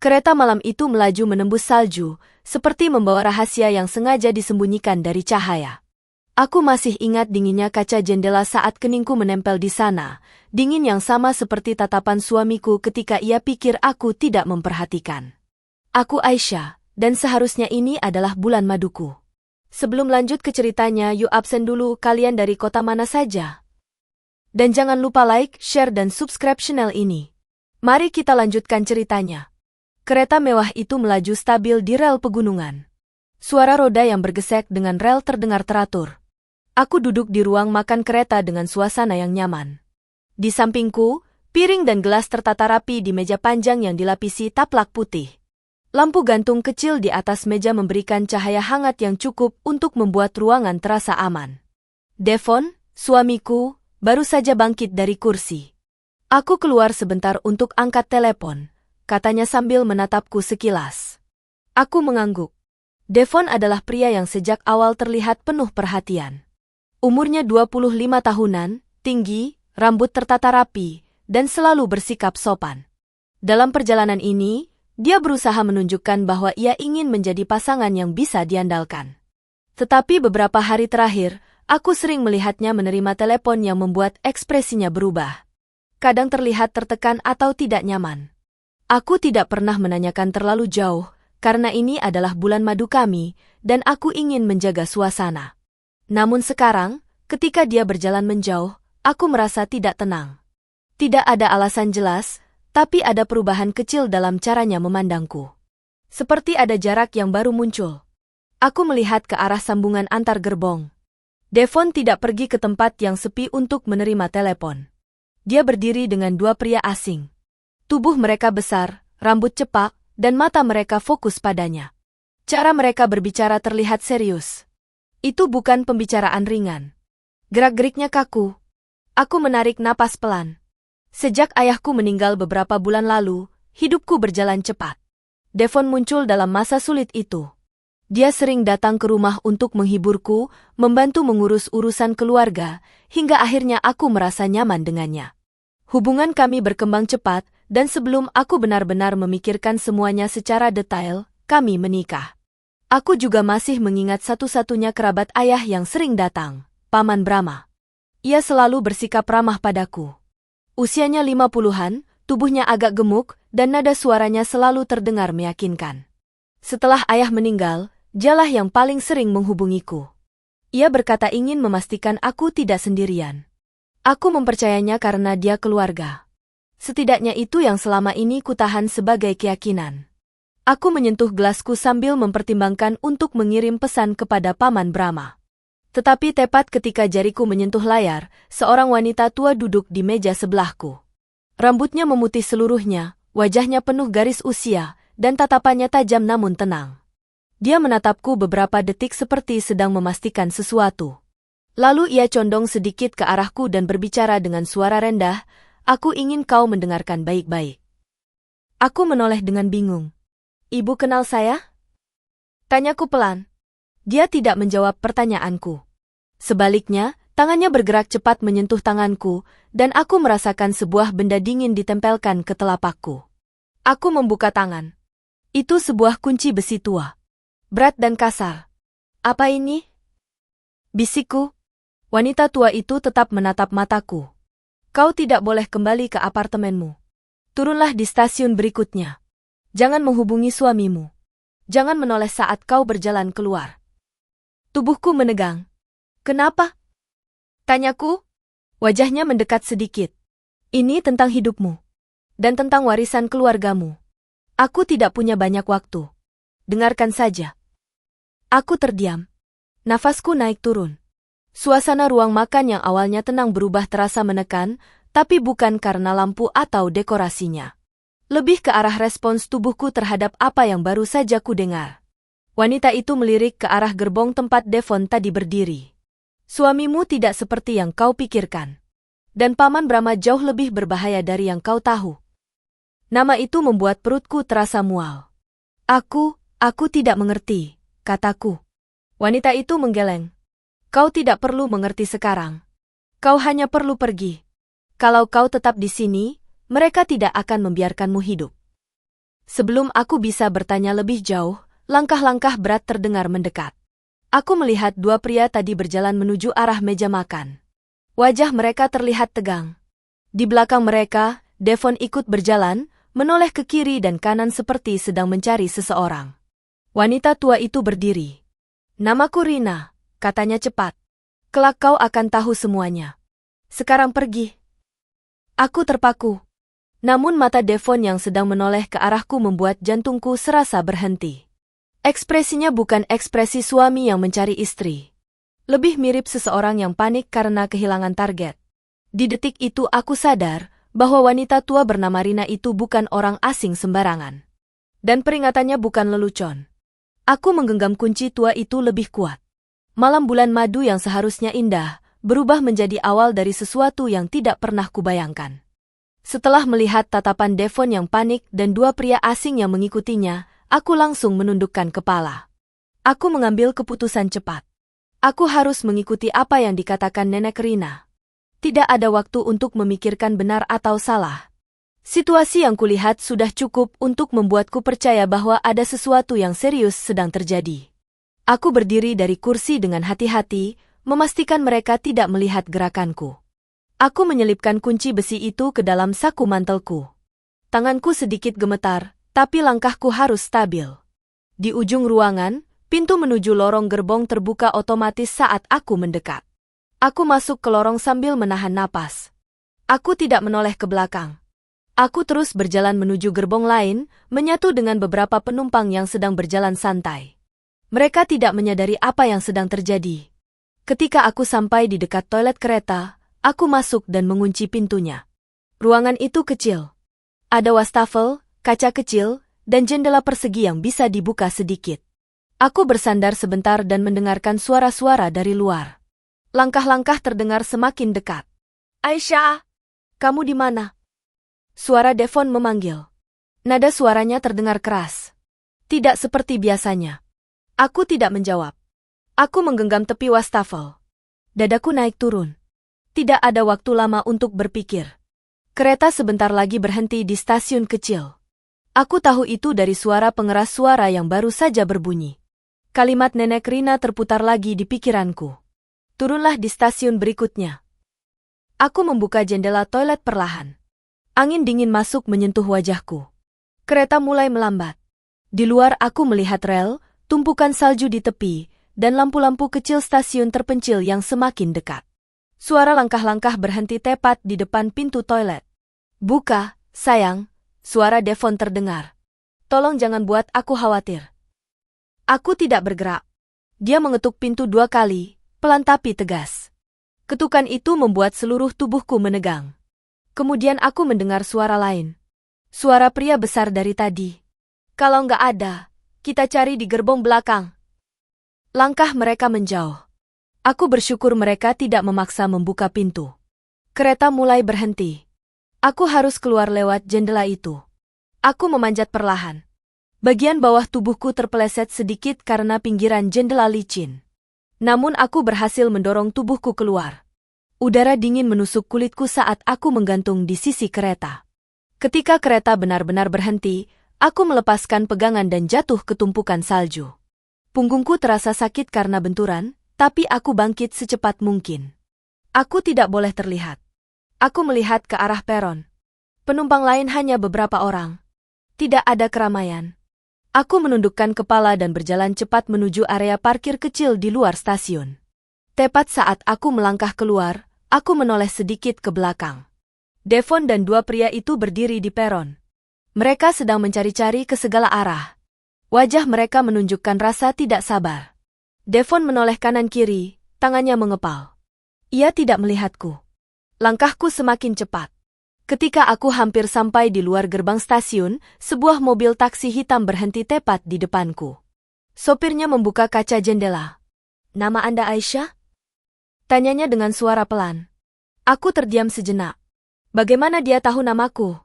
Kereta malam itu melaju menembus salju, seperti membawa rahasia yang sengaja disembunyikan dari cahaya. Aku masih ingat dinginnya kaca jendela saat keningku menempel di sana, dingin yang sama seperti tatapan suamiku ketika ia pikir aku tidak memperhatikan. Aku Aisyah, dan seharusnya ini adalah bulan maduku. Sebelum lanjut ke ceritanya, yuk absen dulu, kalian dari kota mana saja? Dan jangan lupa like, share dan subscribe channel ini. Mari kita lanjutkan ceritanya. Kereta mewah itu melaju stabil di rel pegunungan. Suara roda yang bergesek dengan rel terdengar teratur. Aku duduk di ruang makan kereta dengan suasana yang nyaman. Di sampingku, piring dan gelas tertata rapi di meja panjang yang dilapisi taplak putih. Lampu gantung kecil di atas meja memberikan cahaya hangat yang cukup untuk membuat ruangan terasa aman. Devon, suamiku, baru saja bangkit dari kursi. Aku keluar sebentar untuk angkat telepon, katanya sambil menatapku sekilas. Aku mengangguk. Devon adalah pria yang sejak awal terlihat penuh perhatian. Umurnya 25 tahunan, tinggi, rambut tertata rapi, dan selalu bersikap sopan. Dalam perjalanan ini, dia berusaha menunjukkan bahwa ia ingin menjadi pasangan yang bisa diandalkan. Tetapi beberapa hari terakhir, aku sering melihatnya menerima telepon yang membuat ekspresinya berubah. Kadang terlihat tertekan atau tidak nyaman. Aku tidak pernah menanyakan terlalu jauh, karena ini adalah bulan madu kami, dan aku ingin menjaga suasana. Namun sekarang, ketika dia berjalan menjauh, aku merasa tidak tenang. Tidak ada alasan jelas, tapi ada perubahan kecil dalam caranya memandangku. Seperti ada jarak yang baru muncul. Aku melihat ke arah sambungan antar gerbong. Devon tidak pergi ke tempat yang sepi untuk menerima telepon. Dia berdiri dengan dua pria asing. Tubuh mereka besar, rambut cepak, dan mata mereka fokus padanya. Cara mereka berbicara terlihat serius. Itu bukan pembicaraan ringan. Gerak-geriknya kaku. Aku menarik napas pelan. Sejak ayahku meninggal beberapa bulan lalu, hidupku berjalan cepat. Devon muncul dalam masa sulit itu. Dia sering datang ke rumah untuk menghiburku, membantu mengurus urusan keluarga, hingga akhirnya aku merasa nyaman dengannya. Hubungan kami berkembang cepat, dan sebelum aku benar-benar memikirkan semuanya secara detail, kami menikah. Aku juga masih mengingat satu-satunya kerabat ayah yang sering datang, Paman Brahma. Ia selalu bersikap ramah padaku. Usianya 50-an, tubuhnya agak gemuk, dan nada suaranya selalu terdengar meyakinkan. Setelah ayah meninggal, dialah yang paling sering menghubungiku. Ia berkata ingin memastikan aku tidak sendirian. Aku mempercayainya karena dia keluarga. Setidaknya itu yang selama ini kutahan sebagai keyakinan. Aku menyentuh gelasku sambil mempertimbangkan untuk mengirim pesan kepada Paman Brahma. Tetapi tepat ketika jariku menyentuh layar, seorang wanita tua duduk di meja sebelahku. Rambutnya memutih seluruhnya, wajahnya penuh garis usia, dan tatapannya tajam namun tenang. Dia menatapku beberapa detik seperti sedang memastikan sesuatu. Lalu ia condong sedikit ke arahku dan berbicara dengan suara rendah, "Aku ingin kau mendengarkan baik-baik." Aku menoleh dengan bingung. "Ibu kenal saya?" Tanyaku pelan. Dia tidak menjawab pertanyaanku. Sebaliknya, tangannya bergerak cepat menyentuh tanganku, dan aku merasakan sebuah benda dingin ditempelkan ke telapakku. Aku membuka tangan. Itu sebuah kunci besi tua. Berat dan kasar. "Apa ini?" bisikku. Wanita tua itu tetap menatap mataku. "Kau tidak boleh kembali ke apartemenmu. Turunlah di stasiun berikutnya. Jangan menghubungi suamimu. Jangan menoleh saat kau berjalan keluar." Tubuhku menegang. "Kenapa?" tanyaku. Wajahnya mendekat sedikit. "Ini tentang hidupmu. Dan tentang warisan keluargamu. Aku tidak punya banyak waktu. Dengarkan saja." Aku terdiam. Nafasku naik turun. Suasana ruang makan yang awalnya tenang berubah terasa menekan, tapi bukan karena lampu atau dekorasinya. Lebih ke arah respons tubuhku terhadap apa yang baru saja ku dengar. Wanita itu melirik ke arah gerbong tempat Devon tadi berdiri. "Suamimu tidak seperti yang kau pikirkan. Dan Paman Brahma jauh lebih berbahaya dari yang kau tahu." Nama itu membuat perutku terasa mual. Aku tidak mengerti," kataku. Wanita itu menggeleng. "Kau tidak perlu mengerti sekarang. Kau hanya perlu pergi. Kalau kau tetap di sini, mereka tidak akan membiarkanmu hidup." Sebelum aku bisa bertanya lebih jauh, langkah-langkah berat terdengar mendekat. Aku melihat dua pria tadi berjalan menuju arah meja makan. Wajah mereka terlihat tegang. Di belakang mereka, Devon ikut berjalan, menoleh ke kiri dan kanan seperti sedang mencari seseorang. Wanita tua itu berdiri. "Namaku Rina," katanya cepat. "Kelak kau akan tahu semuanya. Sekarang pergi." Aku terpaku. Namun mata Devon yang sedang menoleh ke arahku membuat jantungku serasa berhenti. Ekspresinya bukan ekspresi suami yang mencari istri. Lebih mirip seseorang yang panik karena kehilangan target. Di detik itu aku sadar bahwa wanita tua bernama Rina itu bukan orang asing sembarangan. Dan peringatannya bukan lelucon. Aku menggenggam kunci tua itu lebih kuat. Malam bulan madu yang seharusnya indah, berubah menjadi awal dari sesuatu yang tidak pernah kubayangkan. Setelah melihat tatapan Devon yang panik dan dua pria asing yang mengikutinya, aku langsung menundukkan kepala. Aku mengambil keputusan cepat. Aku harus mengikuti apa yang dikatakan Nenek Rina. Tidak ada waktu untuk memikirkan benar atau salah. Situasi yang kulihat sudah cukup untuk membuatku percaya bahwa ada sesuatu yang serius sedang terjadi. Aku berdiri dari kursi dengan hati-hati, memastikan mereka tidak melihat gerakanku. Aku menyelipkan kunci besi itu ke dalam saku mantelku. Tanganku sedikit gemetar, tapi langkahku harus stabil. Di ujung ruangan, pintu menuju lorong gerbong terbuka otomatis saat aku mendekat. Aku masuk ke lorong sambil menahan napas. Aku tidak menoleh ke belakang. Aku terus berjalan menuju gerbong lain, menyatu dengan beberapa penumpang yang sedang berjalan santai. Mereka tidak menyadari apa yang sedang terjadi. Ketika aku sampai di dekat toilet kereta, aku masuk dan mengunci pintunya. Ruangan itu kecil. Ada wastafel, kaca kecil, dan jendela persegi yang bisa dibuka sedikit. Aku bersandar sebentar dan mendengarkan suara-suara dari luar. Langkah-langkah terdengar semakin dekat. "Aisyah, kamu di mana?" Suara Devon memanggil. Nada suaranya terdengar keras. Tidak seperti biasanya. Aku tidak menjawab. Aku menggenggam tepi wastafel. Dadaku naik turun. Tidak ada waktu lama untuk berpikir. Kereta sebentar lagi berhenti di stasiun kecil. Aku tahu itu dari suara pengeras suara yang baru saja berbunyi. Kalimat Nenek Rina terputar lagi di pikiranku. "Turunlah di stasiun berikutnya." Aku membuka jendela toilet perlahan. Angin dingin masuk menyentuh wajahku. Kereta mulai melambat. Di luar aku melihat rel, tumpukan salju di tepi, dan lampu-lampu kecil stasiun terpencil yang semakin dekat. Suara langkah-langkah berhenti tepat di depan pintu toilet. "Buka, sayang," suara Devon terdengar. "Tolong jangan buat aku khawatir." Aku tidak bergerak. Dia mengetuk pintu 2 kali, pelan tapi tegas. Ketukan itu membuat seluruh tubuhku menegang. Kemudian aku mendengar suara lain. Suara pria besar dari tadi. "Kalau nggak ada, kita cari di gerbong belakang." Langkah mereka menjauh. Aku bersyukur mereka tidak memaksa membuka pintu. Kereta mulai berhenti. Aku harus keluar lewat jendela itu. Aku memanjat perlahan. Bagian bawah tubuhku terpeleset sedikit karena pinggiran jendela licin. Namun aku berhasil mendorong tubuhku keluar. Udara dingin menusuk kulitku saat aku menggantung di sisi kereta. Ketika kereta benar-benar berhenti, aku melepaskan pegangan dan jatuh ke tumpukan salju. Punggungku terasa sakit karena benturan, tapi aku bangkit secepat mungkin. Aku tidak boleh terlihat. Aku melihat ke arah peron. Penumpang lain hanya beberapa orang. Tidak ada keramaian. Aku menundukkan kepala dan berjalan cepat menuju area parkir kecil di luar stasiun. Tepat saat aku melangkah keluar, aku menoleh sedikit ke belakang. Devon dan 2 pria itu berdiri di peron. Mereka sedang mencari-cari ke segala arah. Wajah mereka menunjukkan rasa tidak sabar. Devon menoleh kanan-kiri, tangannya mengepal. Ia tidak melihatku. Langkahku semakin cepat. Ketika aku hampir sampai di luar gerbang stasiun, sebuah mobil taksi hitam berhenti tepat di depanku. Sopirnya membuka kaca jendela. "Nama Anda Aisyah?" tanyanya dengan suara pelan. Aku terdiam sejenak. Bagaimana dia tahu namaku?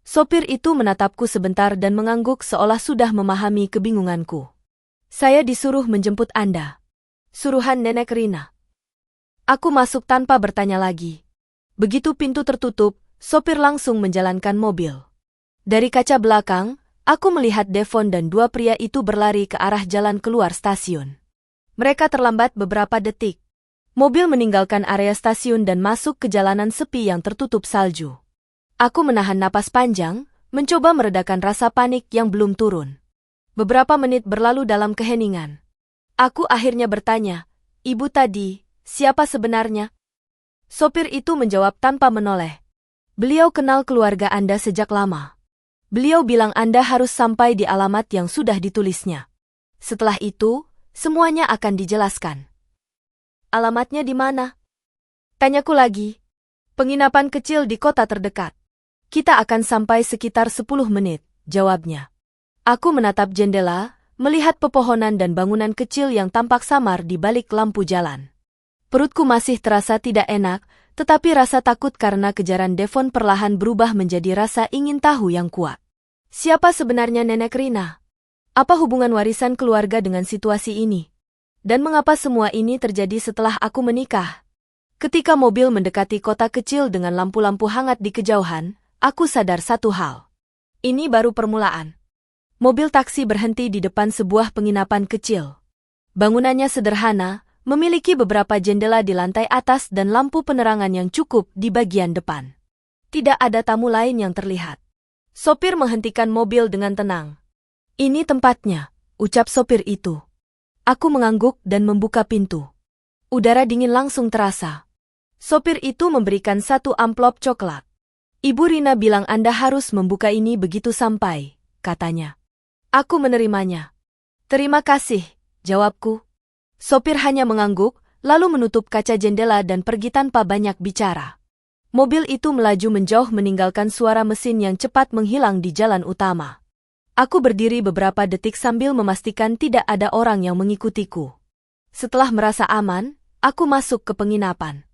Sopir itu menatapku sebentar dan mengangguk seolah sudah memahami kebingunganku. "Saya disuruh menjemput Anda." "Suruhan Nenek Rina." Aku masuk tanpa bertanya lagi. Begitu pintu tertutup, sopir langsung menjalankan mobil. Dari kaca belakang, Aku melihat Devon dan dua pria itu berlari ke arah jalan keluar stasiun. Mereka terlambat beberapa detik. Mobil meninggalkan area stasiun dan masuk ke jalanan sepi yang tertutup salju. Aku menahan napas panjang, mencoba meredakan rasa panik yang belum turun. Beberapa menit berlalu dalam keheningan. Aku akhirnya bertanya, "Ibu tadi, siapa sebenarnya?" Sopir itu menjawab tanpa menoleh. "Beliau kenal keluarga Anda sejak lama. Beliau bilang Anda harus sampai di alamat yang sudah ditulisnya. Setelah itu, semuanya akan dijelaskan." "Alamatnya di mana?" Tanyaku lagi. "Penginapan kecil di kota terdekat. Kita akan sampai sekitar 10 menit, jawabnya. Aku menatap jendela, melihat pepohonan dan bangunan kecil yang tampak samar di balik lampu jalan. Perutku masih terasa tidak enak, tetapi rasa takut karena kejaran Devon perlahan berubah menjadi rasa ingin tahu yang kuat. Siapa sebenarnya Nenek Rina? Apa hubungan warisan keluarga dengan situasi ini? Dan mengapa semua ini terjadi setelah aku menikah? Ketika mobil mendekati kota kecil dengan lampu-lampu hangat di kejauhan, aku sadar satu hal. Ini baru permulaan. Mobil taksi berhenti di depan sebuah penginapan kecil. Bangunannya sederhana, memiliki beberapa jendela di lantai atas dan lampu penerangan yang cukup di bagian depan. Tidak ada tamu lain yang terlihat. Sopir menghentikan mobil dengan tenang. "Ini tempatnya," ucap sopir itu. Aku mengangguk dan membuka pintu. Udara dingin langsung terasa. Sopir itu memberikan satu amplop coklat. "Ibu Rina bilang Anda harus membuka ini begitu sampai," katanya. Aku menerimanya. "Terima kasih," jawabku. Sopir hanya mengangguk, lalu menutup kaca jendela dan pergi tanpa banyak bicara. Mobil itu melaju menjauh meninggalkan suara mesin yang cepat menghilang di jalan utama. Aku berdiri beberapa detik sambil memastikan tidak ada orang yang mengikutiku. Setelah merasa aman, aku masuk ke penginapan.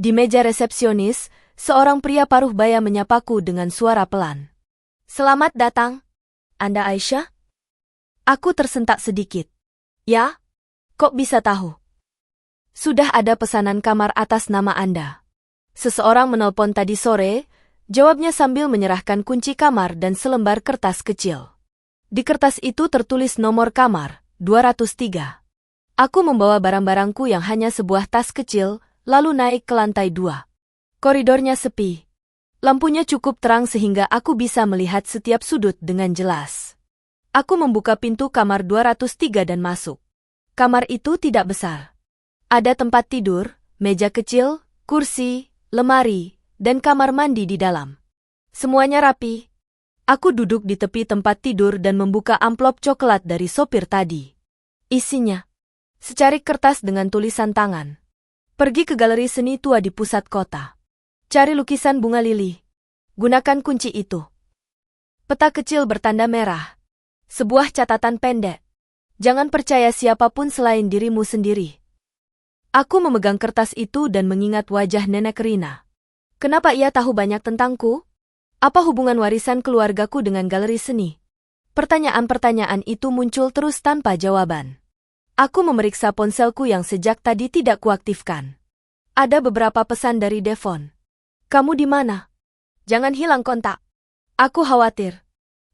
Di meja resepsionis, seorang pria paruh baya menyapaku dengan suara pelan. "Selamat datang. Anda Aisyah?" Aku tersentak sedikit. "Ya? Kok bisa tahu?" "Sudah ada pesanan kamar atas nama Anda. Seseorang menelpon tadi sore," jawabnya sambil menyerahkan kunci kamar dan selembar kertas kecil. Di kertas itu tertulis nomor kamar, 203. Aku membawa barang-barangku yang hanya sebuah tas kecil, lalu naik ke lantai 2. Koridornya sepi. Lampunya cukup terang sehingga aku bisa melihat setiap sudut dengan jelas. Aku membuka pintu kamar 203 dan masuk. Kamar itu tidak besar. Ada tempat tidur, meja kecil, kursi, lemari, dan kamar mandi di dalam. Semuanya rapi. Aku duduk di tepi tempat tidur dan membuka amplop coklat dari sopir tadi. Isinya secarik kertas dengan tulisan tangan. "Pergi ke galeri seni tua di pusat kota. Cari lukisan bunga lili. Gunakan kunci itu." Peta kecil bertanda merah. Sebuah catatan pendek. "Jangan percaya siapapun selain dirimu sendiri." Aku memegang kertas itu dan mengingat wajah Nenek Rina. Kenapa ia tahu banyak tentangku? Apa hubungan warisan keluargaku dengan galeri seni? Pertanyaan-pertanyaan itu muncul terus tanpa jawaban. Aku memeriksa ponselku yang sejak tadi tidak kuaktifkan. Ada beberapa pesan dari Devon. "Kamu di mana? Jangan hilang kontak. Aku khawatir.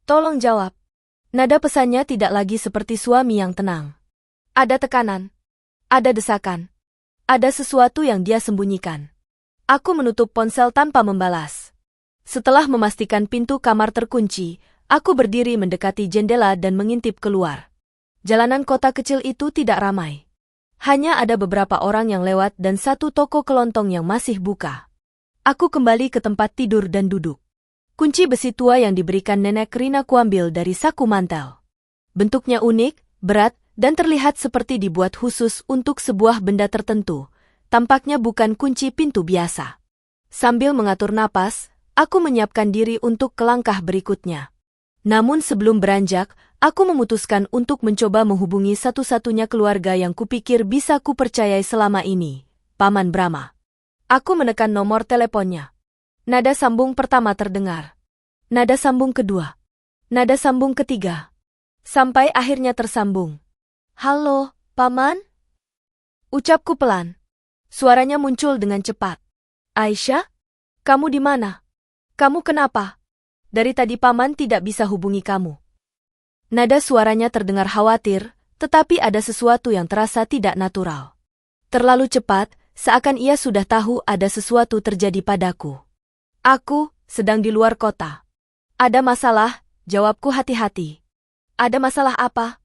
Tolong jawab." Nada pesannya tidak lagi seperti suami yang tenang. Ada tekanan. Ada desakan. Ada sesuatu yang dia sembunyikan. Aku menutup ponsel tanpa membalas. Setelah memastikan pintu kamar terkunci, aku berdiri mendekati jendela dan mengintip keluar. Jalanan kota kecil itu tidak ramai. Hanya ada beberapa orang yang lewat dan satu toko kelontong yang masih buka. Aku kembali ke tempat tidur dan duduk. Kunci besi tua yang diberikan Nenek Rina kuambil dari saku mantel. Bentuknya unik, berat, dan terlihat seperti dibuat khusus untuk sebuah benda tertentu. Tampaknya bukan kunci pintu biasa. Sambil mengatur napas, aku menyiapkan diri untuk ke langkah berikutnya. Namun sebelum beranjak, aku memutuskan untuk mencoba menghubungi satu-satunya keluarga yang kupikir bisa kupercayai selama ini, Paman Brahma. Aku menekan nomor teleponnya. Nada sambung pertama terdengar. Nada sambung kedua. Nada sambung ketiga. Sampai akhirnya tersambung. "Halo, Paman?" Ucapku pelan. Suaranya muncul dengan cepat. "Aisyah? Kamu di mana? Kamu kenapa? Dari tadi Paman tidak bisa hubungi kamu." Nada suaranya terdengar khawatir, tetapi ada sesuatu yang terasa tidak natural. Terlalu cepat, seakan ia sudah tahu ada sesuatu terjadi padaku. Aku sedang di luar kota. Ada masalah, jawabku hati-hati. Ada masalah apa?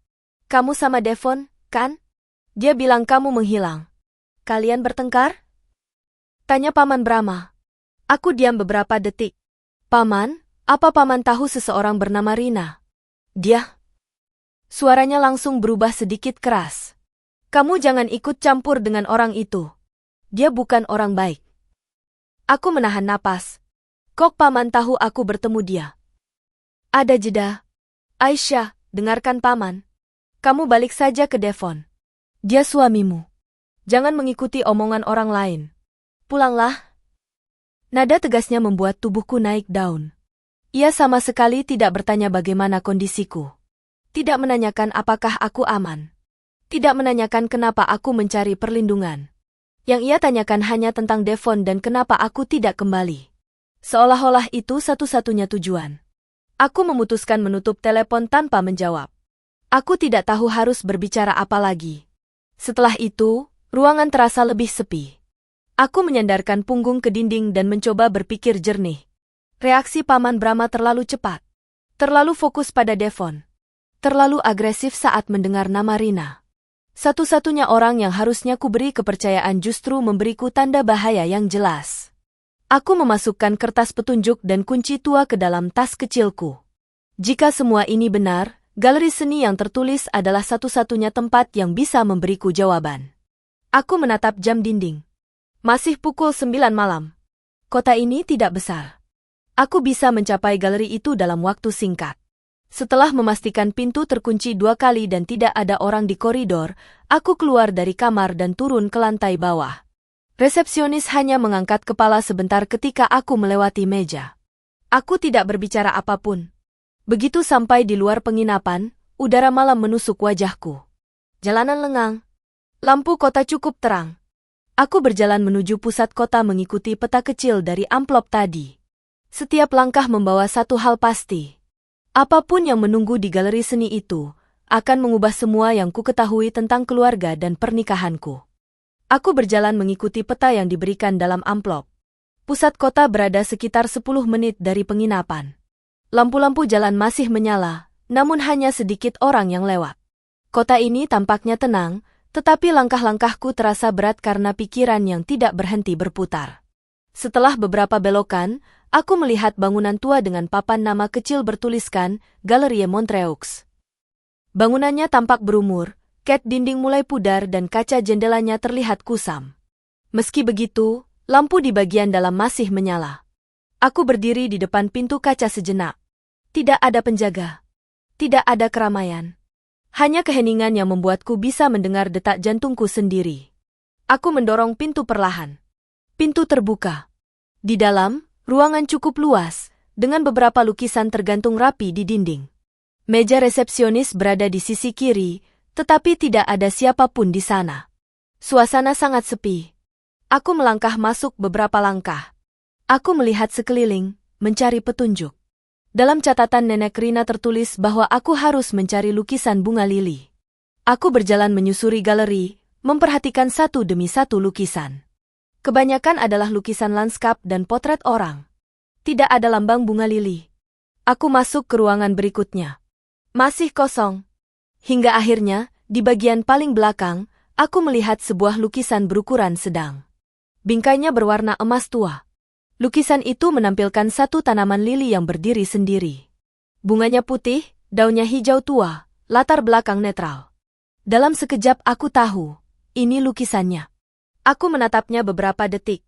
Kamu sama Devon, kan? Dia bilang kamu menghilang. Kalian bertengkar? Tanya Paman Brahma. Aku diam beberapa detik. Paman, apa Paman tahu seseorang bernama Rina? Dia? Suaranya langsung berubah sedikit keras. Kamu jangan ikut campur dengan orang itu. Dia bukan orang baik. Aku menahan napas. Kok Paman tahu aku bertemu dia? Ada jeda. Aisyah, dengarkan Paman. Kamu balik saja ke Devon. Dia suamimu. Jangan mengikuti omongan orang lain. Pulanglah. Nada tegasnya membuat tubuhku naik daun. Ia sama sekali tidak bertanya bagaimana kondisiku. Tidak menanyakan apakah aku aman. Tidak menanyakan kenapa aku mencari perlindungan. Yang ia tanyakan hanya tentang Devon dan kenapa aku tidak kembali. Seolah-olah itu satu-satunya tujuan. Aku memutuskan menutup telepon tanpa menjawab. Aku tidak tahu harus berbicara apa lagi. Setelah itu, ruangan terasa lebih sepi. Aku menyandarkan punggung ke dinding dan mencoba berpikir jernih. Reaksi Paman Brahma terlalu cepat. Terlalu fokus pada Devon. Terlalu agresif saat mendengar nama Rina. Satu-satunya orang yang harusnya kuberi kepercayaan justru memberiku tanda bahaya yang jelas. Aku memasukkan kertas petunjuk dan kunci tua ke dalam tas kecilku. Jika semua ini benar, galeri seni yang tertulis adalah satu-satunya tempat yang bisa memberiku jawaban. Aku menatap jam dinding. Masih pukul 9 malam. Kota ini tidak besar. Aku bisa mencapai galeri itu dalam waktu singkat. Setelah memastikan pintu terkunci 2 kali dan tidak ada orang di koridor, aku keluar dari kamar dan turun ke lantai bawah. Resepsionis hanya mengangkat kepala sebentar ketika aku melewati meja. Aku tidak berbicara apapun. Begitu sampai di luar penginapan, udara malam menusuk wajahku. Jalanan lengang. Lampu kota cukup terang. Aku berjalan menuju pusat kota mengikuti peta kecil dari amplop tadi. Setiap langkah membawa satu hal pasti. Apapun yang menunggu di galeri seni itu, akan mengubah semua yang ku ketahui tentang keluarga dan pernikahanku. Aku berjalan mengikuti peta yang diberikan dalam amplop. Pusat kota berada sekitar 10 menit dari penginapan. Lampu-lampu jalan masih menyala, namun hanya sedikit orang yang lewat. Kota ini tampaknya tenang, tetapi langkah-langkahku terasa berat karena pikiran yang tidak berhenti berputar. Setelah beberapa belokan, aku melihat bangunan tua dengan papan nama kecil bertuliskan Galerie Montreux. Bangunannya tampak berumur, cat dinding mulai pudar dan kaca jendelanya terlihat kusam. Meski begitu, lampu di bagian dalam masih menyala. Aku berdiri di depan pintu kaca sejenak. Tidak ada penjaga. Tidak ada keramaian. Hanya keheningan yang membuatku bisa mendengar detak jantungku sendiri. Aku mendorong pintu perlahan. Pintu terbuka. Di dalam, ruangan cukup luas, dengan beberapa lukisan tergantung rapi di dinding. Meja resepsionis berada di sisi kiri, tetapi tidak ada siapapun di sana. Suasana sangat sepi. Aku melangkah masuk beberapa langkah. Aku melihat sekeliling, mencari petunjuk. Dalam catatan nenek Rina tertulis bahwa aku harus mencari lukisan bunga lili. Aku berjalan menyusuri galeri, memperhatikan satu demi satu lukisan. Kebanyakan adalah lukisan lanskap dan potret orang. Tidak ada lambang bunga lili. Aku masuk ke ruangan berikutnya. Masih kosong. Hingga akhirnya, di bagian paling belakang, aku melihat sebuah lukisan berukuran sedang. Bingkainya berwarna emas tua. Lukisan itu menampilkan satu tanaman lili yang berdiri sendiri. Bunganya putih, daunnya hijau tua, latar belakang netral. Dalam sekejap aku tahu, ini lukisannya. Aku menatapnya beberapa detik.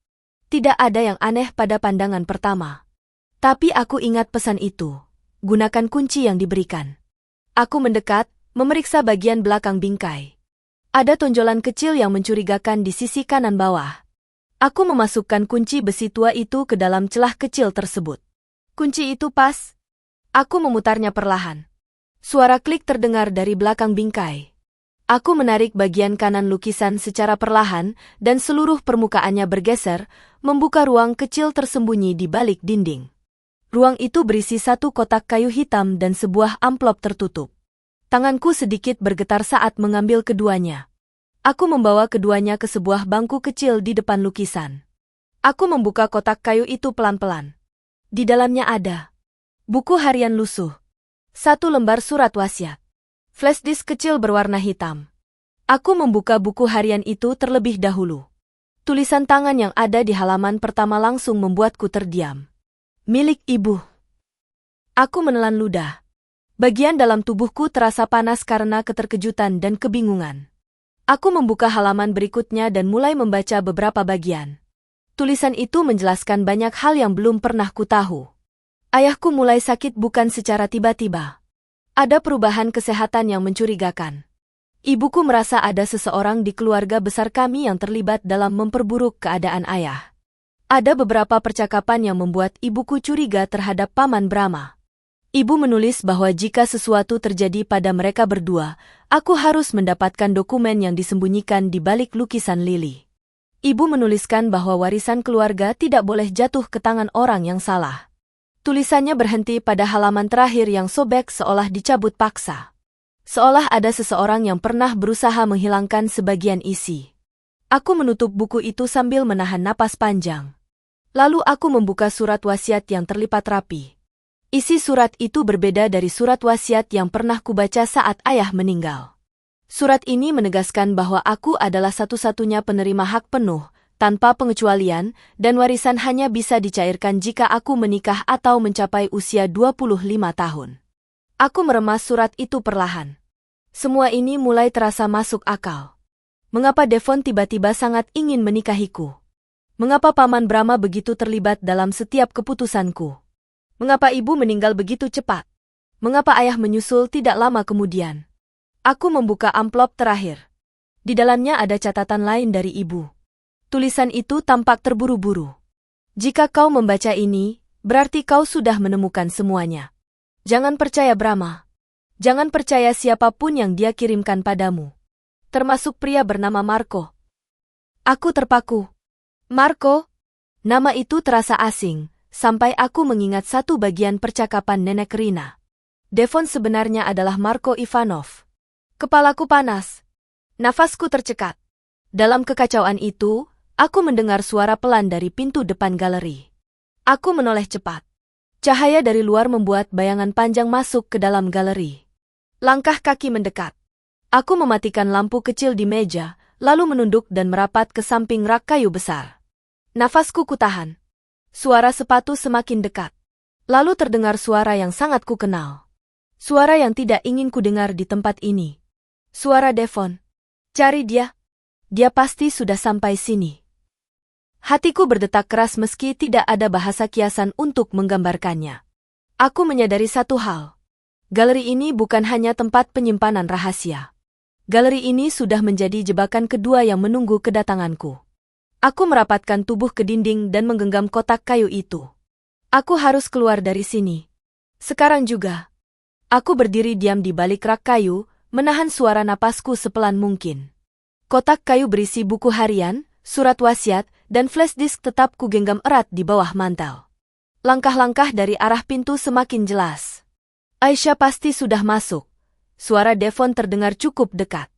Tidak ada yang aneh pada pandangan pertama. Tapi aku ingat pesan itu. Gunakan kunci yang diberikan. Aku mendekat, memeriksa bagian belakang bingkai. Ada tonjolan kecil yang mencurigakan di sisi kanan bawah. Aku memasukkan kunci besi tua itu ke dalam celah kecil tersebut. Kunci itu pas. Aku memutarnya perlahan. Suara klik terdengar dari belakang bingkai. Aku menarik bagian kanan lukisan secara perlahan dan seluruh permukaannya bergeser, membuka ruang kecil tersembunyi di balik dinding. Ruang itu berisi satu kotak kayu hitam dan sebuah amplop tertutup. Tanganku sedikit bergetar saat mengambil keduanya. Aku membawa keduanya ke sebuah bangku kecil di depan lukisan. Aku membuka kotak kayu itu pelan-pelan. Di dalamnya ada buku harian lusuh, satu lembar surat wasiat, flash disk kecil berwarna hitam. Aku membuka buku harian itu terlebih dahulu. Tulisan tangan yang ada di halaman pertama langsung membuatku terdiam. Milik ibu. Aku menelan ludah. Bagian dalam tubuhku terasa panas karena keterkejutan dan kebingungan. Aku membuka halaman berikutnya dan mulai membaca beberapa bagian. Tulisan itu menjelaskan banyak hal yang belum pernah kutahu. Ayahku mulai sakit bukan secara tiba-tiba. Ada perubahan kesehatan yang mencurigakan. Ibuku merasa ada seseorang di keluarga besar kami yang terlibat dalam memperburuk keadaan ayah. Ada beberapa percakapan yang membuat ibuku curiga terhadap Paman Brahma. Ibu menulis bahwa jika sesuatu terjadi pada mereka berdua, aku harus mendapatkan dokumen yang disembunyikan di balik lukisan lili. Ibu menuliskan bahwa warisan keluarga tidak boleh jatuh ke tangan orang yang salah. Tulisannya berhenti pada halaman terakhir yang sobek seolah dicabut paksa. Seolah ada seseorang yang pernah berusaha menghilangkan sebagian isi. Aku menutup buku itu sambil menahan napas panjang. Lalu aku membuka surat wasiat yang terlipat rapi. Isi surat itu berbeda dari surat wasiat yang pernah kubaca saat ayah meninggal. Surat ini menegaskan bahwa aku adalah satu-satunya penerima hak penuh, tanpa pengecualian, dan warisan hanya bisa dicairkan jika aku menikah atau mencapai usia 25 tahun. Aku meremas surat itu perlahan. Semua ini mulai terasa masuk akal. Mengapa Devon tiba-tiba sangat ingin menikahiku? Mengapa Paman Brahma begitu terlibat dalam setiap keputusanku? Mengapa ibu meninggal begitu cepat? Mengapa ayah menyusul tidak lama kemudian? Aku membuka amplop terakhir. Di dalamnya ada catatan lain dari ibu. Tulisan itu tampak terburu-buru. Jika kau membaca ini, berarti kau sudah menemukan semuanya. Jangan percaya Brahma. Jangan percaya siapapun yang dia kirimkan padamu. Termasuk pria bernama Marco. Aku terpaku. Marco? Nama itu terasa asing, sampai aku mengingat satu bagian percakapan Nenek Rina. Devon sebenarnya adalah Marco Ivanov. Kepalaku panas. Nafasku tercekat. Dalam kekacauan itu, aku mendengar suara pelan dari pintu depan galeri. Aku menoleh cepat. Cahaya dari luar membuat bayangan panjang masuk ke dalam galeri. Langkah kaki mendekat. Aku mematikan lampu kecil di meja, lalu menunduk dan merapat ke samping rak kayu besar. Nafasku kutahan. Suara sepatu semakin dekat. Lalu terdengar suara yang sangat kukenal. Suara yang tidak ingin kudengar di tempat ini. Suara Devon. Cari dia. Dia pasti sudah sampai sini. Hatiku berdetak keras meski tidak ada bahasa kiasan untuk menggambarkannya. Aku menyadari satu hal. Galeri ini bukan hanya tempat penyimpanan rahasia. Galeri ini sudah menjadi jebakan kedua yang menunggu kedatanganku. Aku merapatkan tubuh ke dinding dan menggenggam kotak kayu itu. Aku harus keluar dari sini. Sekarang juga. Aku berdiri diam di balik rak kayu, menahan suara napasku sepelan mungkin. Kotak kayu berisi buku harian, surat wasiat, dan flash disk tetap kugenggam erat di bawah mantel. Langkah-langkah dari arah pintu semakin jelas. Aisyah pasti sudah masuk. Suara Devon terdengar cukup dekat.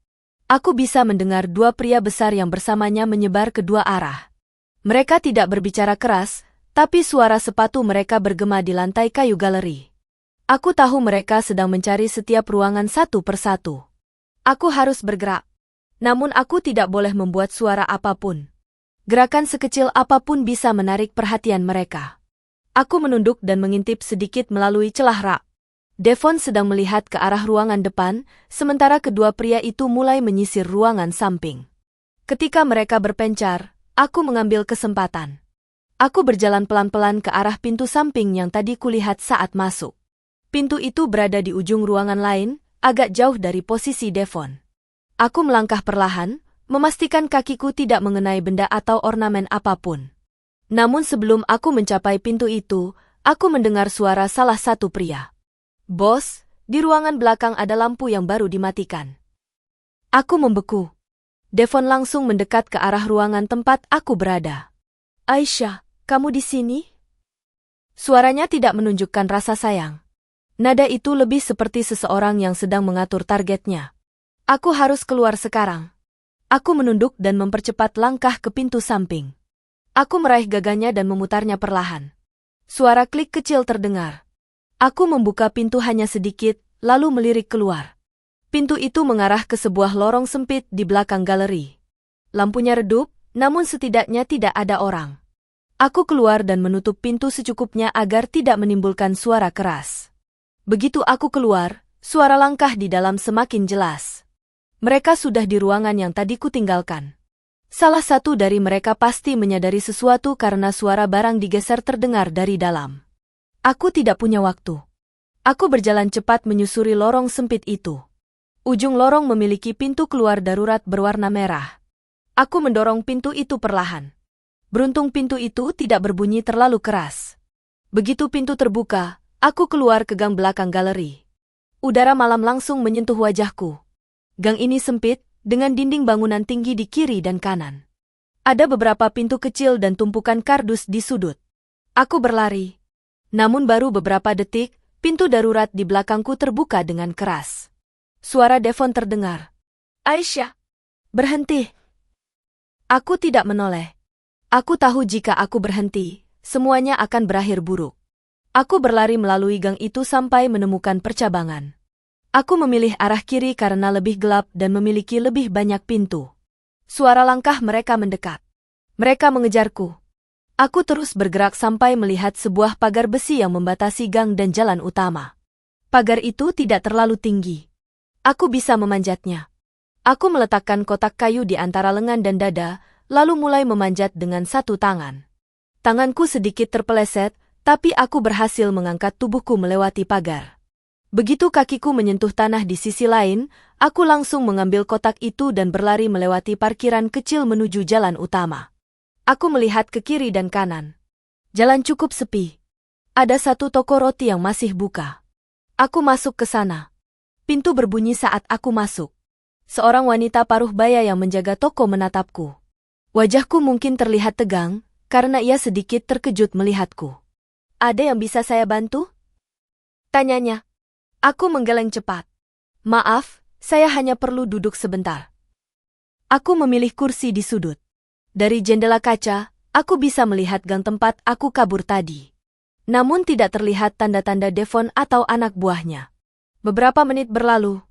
Aku bisa mendengar dua pria besar yang bersamanya menyebar ke dua arah. Mereka tidak berbicara keras, tapi suara sepatu mereka bergema di lantai kayu galeri. Aku tahu mereka sedang mencari setiap ruangan satu persatu. Aku harus bergerak. Namun aku tidak boleh membuat suara apapun. Gerakan sekecil apapun bisa menarik perhatian mereka. Aku menunduk dan mengintip sedikit melalui celah rak. Devon sedang melihat ke arah ruangan depan, sementara kedua pria itu mulai menyisir ruangan samping. Ketika mereka berpencar, aku mengambil kesempatan. Aku berjalan pelan-pelan ke arah pintu samping yang tadi kulihat saat masuk. Pintu itu berada di ujung ruangan lain, agak jauh dari posisi Devon. Aku melangkah perlahan, memastikan kakiku tidak mengenai benda atau ornamen apapun. Namun sebelum aku mencapai pintu itu, aku mendengar suara salah satu pria. Bos, di ruangan belakang ada lampu yang baru dimatikan. Aku membeku. Devon langsung mendekat ke arah ruangan tempat aku berada. Aisyah, kamu di sini? Suaranya tidak menunjukkan rasa sayang. Nada itu lebih seperti seseorang yang sedang mengatur targetnya. Aku harus keluar sekarang. Aku menunduk dan mempercepat langkah ke pintu samping. Aku meraih gaganya dan memutarnya perlahan. Suara klik kecil terdengar. Aku membuka pintu hanya sedikit, lalu melirik keluar. Pintu itu mengarah ke sebuah lorong sempit di belakang galeri. Lampunya redup, namun setidaknya tidak ada orang. Aku keluar dan menutup pintu secukupnya agar tidak menimbulkan suara keras. Begitu aku keluar, suara langkah di dalam semakin jelas. Mereka sudah di ruangan yang tadi kutinggalkan. Salah satu dari mereka pasti menyadari sesuatu karena suara barang digeser terdengar dari dalam. Aku tidak punya waktu. Aku berjalan cepat menyusuri lorong sempit itu. Ujung lorong memiliki pintu keluar darurat berwarna merah. Aku mendorong pintu itu perlahan. Beruntung pintu itu tidak berbunyi terlalu keras. Begitu pintu terbuka, aku keluar ke gang belakang galeri. Udara malam langsung menyentuh wajahku. Gang ini sempit, dengan dinding bangunan tinggi di kiri dan kanan. Ada beberapa pintu kecil dan tumpukan kardus di sudut. Aku berlari. Namun baru beberapa detik, pintu darurat di belakangku terbuka dengan keras. Suara Devon terdengar. Aisyah, berhenti. Aku tidak menoleh. Aku tahu jika aku berhenti, semuanya akan berakhir buruk. Aku berlari melalui gang itu sampai menemukan percabangan. Aku memilih arah kiri karena lebih gelap dan memiliki lebih banyak pintu. Suara langkah mereka mendekat. Mereka mengejarku. Aku terus bergerak sampai melihat sebuah pagar besi yang membatasi gang dan jalan utama. Pagar itu tidak terlalu tinggi. Aku bisa memanjatnya. Aku meletakkan kotak kayu di antara lengan dan dada, lalu mulai memanjat dengan satu tangan. Tanganku sedikit terpeleset, tapi aku berhasil mengangkat tubuhku melewati pagar. Begitu kakiku menyentuh tanah di sisi lain, aku langsung mengambil kotak itu dan berlari melewati parkiran kecil menuju jalan utama. Aku melihat ke kiri dan kanan. Jalan cukup sepi. Ada satu toko roti yang masih buka. Aku masuk ke sana. Pintu berbunyi saat aku masuk. Seorang wanita paruh baya yang menjaga toko menatapku. Wajahku mungkin terlihat tegang, karena ia sedikit terkejut melihatku. Ada yang bisa saya bantu? Tanyanya. Aku menggeleng cepat. Maaf, saya hanya perlu duduk sebentar. Aku memilih kursi di sudut. Dari jendela kaca, aku bisa melihat gang tempat aku kabur tadi. Namun tidak terlihat tanda-tanda Devon atau anak buahnya. Beberapa menit berlalu.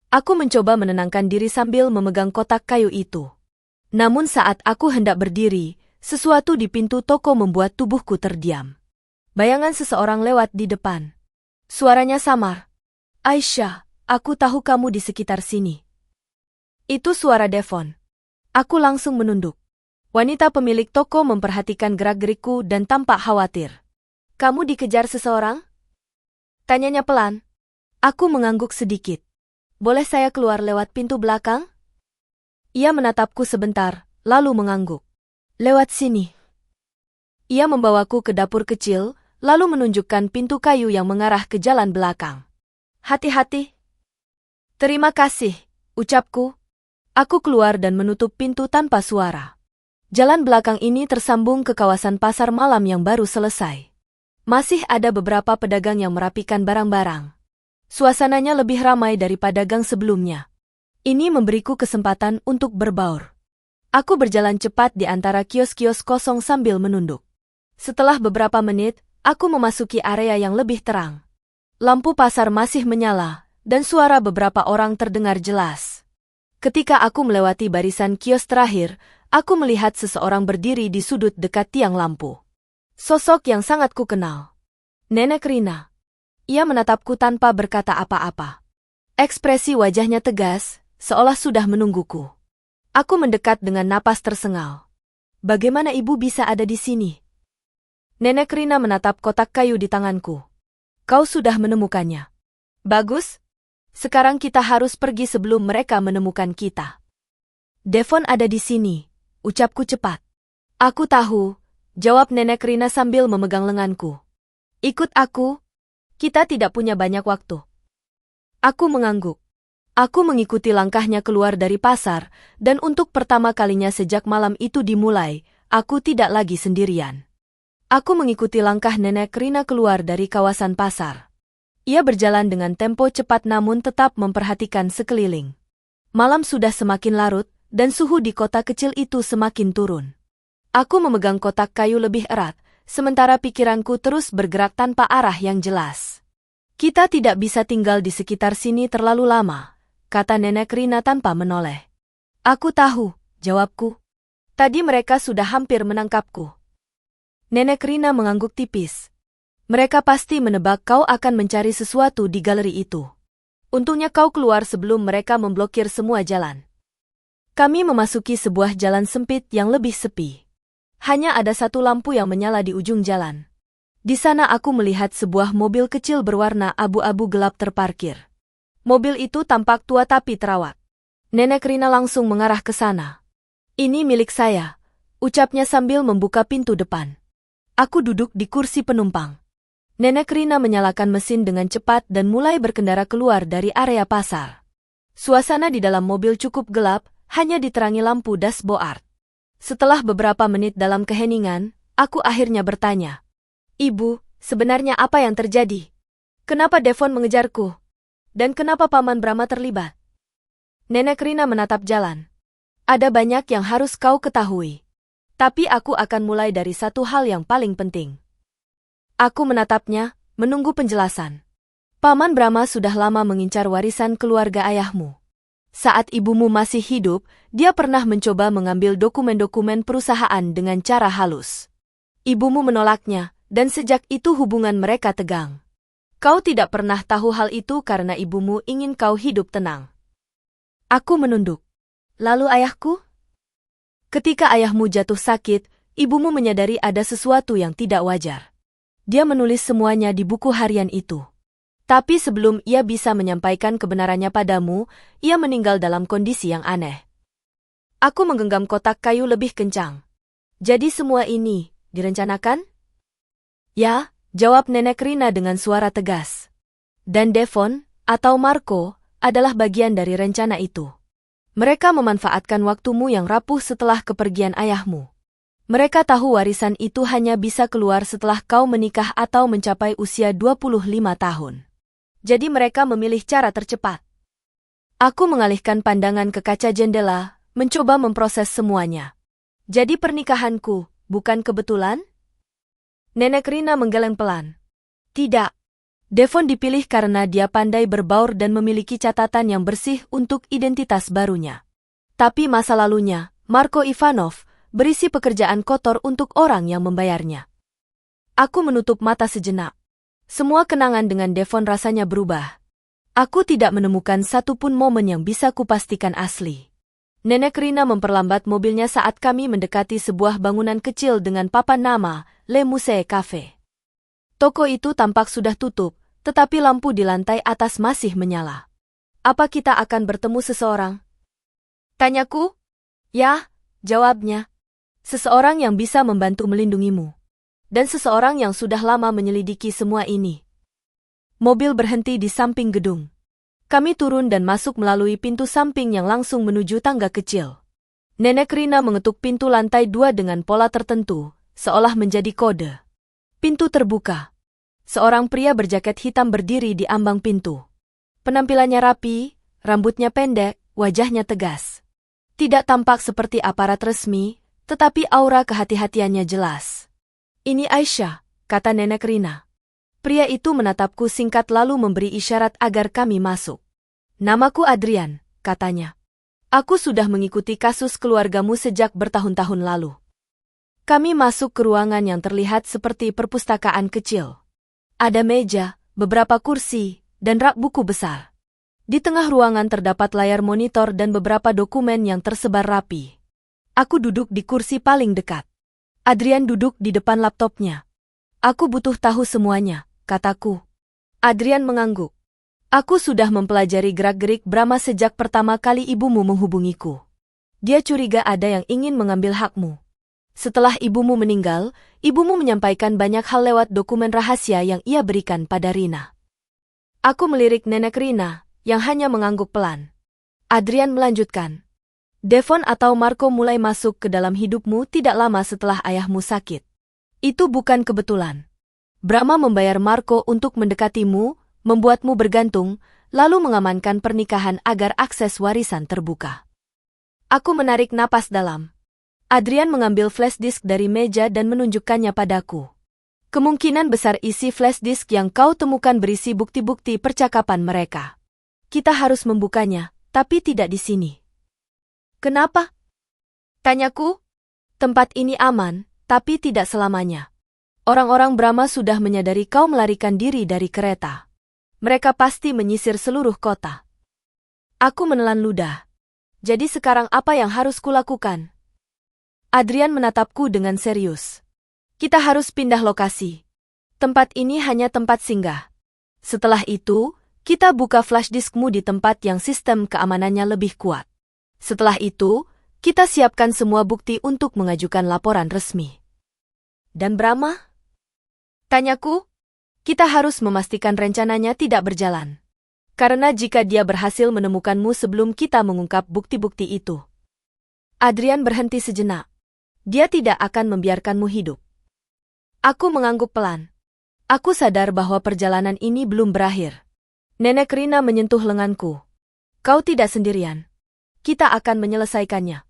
Aku mencoba menenangkan diri sambil memegang kotak kayu itu. Namun saat aku hendak berdiri, sesuatu di pintu toko membuat tubuhku terdiam. Bayangan seseorang lewat di depan. Suaranya samar. Aisyah, aku tahu kamu di sekitar sini. Itu suara Devon. Aku langsung menunduk. Wanita pemilik toko memperhatikan gerak-gerikku dan tampak khawatir. Kamu dikejar seseorang? Tanyanya pelan. Aku mengangguk sedikit. Boleh saya keluar lewat pintu belakang? Ia menatapku sebentar, lalu mengangguk. Lewat sini. Ia membawaku ke dapur kecil, lalu menunjukkan pintu kayu yang mengarah ke jalan belakang. Hati-hati. Terima kasih, ucapku. Aku keluar dan menutup pintu tanpa suara. Jalan belakang ini tersambung ke kawasan pasar malam yang baru selesai. Masih ada beberapa pedagang yang merapikan barang-barang. Suasananya lebih ramai daripada gang sebelumnya. Ini memberiku kesempatan untuk berbaur. Aku berjalan cepat di antara kios-kios kosong sambil menunduk. Setelah beberapa menit, aku memasuki area yang lebih terang. Lampu pasar masih menyala, dan suara beberapa orang terdengar jelas. Ketika aku melewati barisan kios terakhir, aku melihat seseorang berdiri di sudut dekat tiang lampu. Sosok yang sangat kukenal. Nenek Rina. Ia menatapku tanpa berkata apa-apa. Ekspresi wajahnya tegas, seolah sudah menungguku. Aku mendekat dengan napas tersengal. Bagaimana ibu bisa ada di sini? Nenek Rina menatap kotak kayu di tanganku. Kau sudah menemukannya. Bagus. Sekarang kita harus pergi sebelum mereka menemukan kita. Devon ada di sini, ucapku cepat. Aku tahu, jawab Nenek Rina sambil memegang lenganku. Ikut aku. Kita tidak punya banyak waktu. Aku mengangguk. Aku mengikuti langkahnya keluar dari pasar, dan untuk pertama kalinya sejak malam itu dimulai, aku tidak lagi sendirian. Aku mengikuti langkah Nenek Rina keluar dari kawasan pasar. Ia berjalan dengan tempo cepat namun tetap memperhatikan sekeliling. Malam sudah semakin larut, dan suhu di kota kecil itu semakin turun. Aku memegang kotak kayu lebih erat, sementara pikiranku terus bergerak tanpa arah yang jelas. Kita tidak bisa tinggal di sekitar sini terlalu lama, kata Nenek Rina tanpa menoleh. Aku tahu, jawabku. Tadi mereka sudah hampir menangkapku. Nenek Rina mengangguk tipis. Mereka pasti menebak kau akan mencari sesuatu di galeri itu. Untungnya kau keluar sebelum mereka memblokir semua jalan. Kami memasuki sebuah jalan sempit yang lebih sepi. Hanya ada satu lampu yang menyala di ujung jalan. Di sana aku melihat sebuah mobil kecil berwarna abu-abu gelap terparkir. Mobil itu tampak tua tapi terawat. Nenek Rina langsung mengarah ke sana. Ini milik saya, ucapnya sambil membuka pintu depan. Aku duduk di kursi penumpang. Nenek Rina menyalakan mesin dengan cepat dan mulai berkendara keluar dari area pasar. Suasana di dalam mobil cukup gelap, hanya diterangi lampu dashboard. Setelah beberapa menit dalam keheningan, aku akhirnya bertanya. Ibu, sebenarnya apa yang terjadi? Kenapa Devon mengejarku? Dan kenapa Paman Brahma terlibat? Nenek Rina menatap jalan. Ada banyak yang harus kau ketahui. Tapi aku akan mulai dari satu hal yang paling penting. Aku menatapnya, menunggu penjelasan. Paman Brahma sudah lama mengincar warisan keluarga ayahmu. Saat ibumu masih hidup, dia pernah mencoba mengambil dokumen-dokumen perusahaan dengan cara halus. Ibumu menolaknya, dan sejak itu hubungan mereka tegang. Kau tidak pernah tahu hal itu karena ibumu ingin kau hidup tenang. Aku menunduk. Lalu ayahku? Ketika ayahmu jatuh sakit, ibumu menyadari ada sesuatu yang tidak wajar. Dia menulis semuanya di buku harian itu. Tapi sebelum ia bisa menyampaikan kebenarannya padamu, ia meninggal dalam kondisi yang aneh. Aku menggenggam kotak kayu lebih kencang. Jadi semua ini direncanakan? Ya, jawab Nenek Rina dengan suara tegas. Dan Devon, atau Marco, adalah bagian dari rencana itu. Mereka memanfaatkan waktumu yang rapuh setelah kepergian ayahmu. Mereka tahu warisan itu hanya bisa keluar setelah kau menikah atau mencapai usia 25 tahun. Jadi mereka memilih cara tercepat. Aku mengalihkan pandangan ke kaca jendela, mencoba memproses semuanya. Jadi pernikahanku, bukan kebetulan? Nenek Rina menggeleng pelan. Tidak. Devon dipilih karena dia pandai berbaur dan memiliki catatan yang bersih untuk identitas barunya. Tapi masa lalunya, Marco Ivanov, berisi pekerjaan kotor untuk orang yang membayarnya. Aku menutup mata sejenak. Semua kenangan dengan Devon rasanya berubah. Aku tidak menemukan satupun momen yang bisa kupastikan asli. Nenek Rina memperlambat mobilnya saat kami mendekati sebuah bangunan kecil dengan papan nama Le Musée Cafe. Toko itu tampak sudah tutup, tetapi lampu di lantai atas masih menyala. Apa kita akan bertemu seseorang? Tanyaku? Ya, jawabnya. Seseorang yang bisa membantu melindungimu. Dan seseorang yang sudah lama menyelidiki semua ini. Mobil berhenti di samping gedung. Kami turun dan masuk melalui pintu samping yang langsung menuju tangga kecil. Nenek Rina mengetuk pintu lantai 2 dengan pola tertentu, seolah menjadi kode. Pintu terbuka. Seorang pria berjaket hitam berdiri di ambang pintu. Penampilannya rapi, rambutnya pendek, wajahnya tegas. Tidak tampak seperti aparat resmi, tetapi aura kehati-hatiannya jelas. Ini Aisyah, kata Nenek Rina. Pria itu menatapku singkat lalu memberi isyarat agar kami masuk. Namaku Adrian, katanya. Aku sudah mengikuti kasus keluargamu sejak bertahun-tahun lalu. Kami masuk ke ruangan yang terlihat seperti perpustakaan kecil. Ada meja, beberapa kursi, dan rak buku besar. Di tengah ruangan terdapat layar monitor dan beberapa dokumen yang tersebar rapi. Aku duduk di kursi paling dekat. Adrian duduk di depan laptopnya. Aku butuh tahu semuanya, kataku. Adrian mengangguk. Aku sudah mempelajari gerak-gerik Brahma sejak pertama kali ibumu menghubungiku. Dia curiga ada yang ingin mengambil hakmu. Setelah ibumu meninggal, ibumu menyampaikan banyak hal lewat dokumen rahasia yang ia berikan pada Rina. Aku melirik Nenek Rina, yang hanya mengangguk pelan. Adrian melanjutkan. Devon atau Marco mulai masuk ke dalam hidupmu tidak lama setelah ayahmu sakit. Itu bukan kebetulan. Brahma membayar Marco untuk mendekatimu, membuatmu bergantung, lalu mengamankan pernikahan agar akses warisan terbuka. Aku menarik napas dalam. Adrian mengambil flash disk dari meja dan menunjukkannya padaku. Kemungkinan besar isi flash disk yang kau temukan berisi bukti-bukti percakapan mereka. Kita harus membukanya, tapi tidak di sini. Kenapa? Tanyaku. Tempat ini aman, tapi tidak selamanya. Orang-orang Brahma sudah menyadari kau melarikan diri dari kereta. Mereka pasti menyisir seluruh kota. Aku menelan ludah. Jadi sekarang apa yang harus kulakukan? Adrian menatapku dengan serius. Kita harus pindah lokasi. Tempat ini hanya tempat singgah. Setelah itu, kita buka flash diskmu di tempat yang sistem keamanannya lebih kuat. Setelah itu, kita siapkan semua bukti untuk mengajukan laporan resmi. Dan Brahma? Tanyaku. Kita harus memastikan rencananya tidak berjalan. Karena jika dia berhasil menemukanmu sebelum kita mengungkap bukti-bukti itu. Adrian berhenti sejenak. Dia tidak akan membiarkanmu hidup. Aku mengangguk pelan. Aku sadar bahwa perjalanan ini belum berakhir. Nenek Rina menyentuh lenganku. Kau tidak sendirian. Kita akan menyelesaikannya.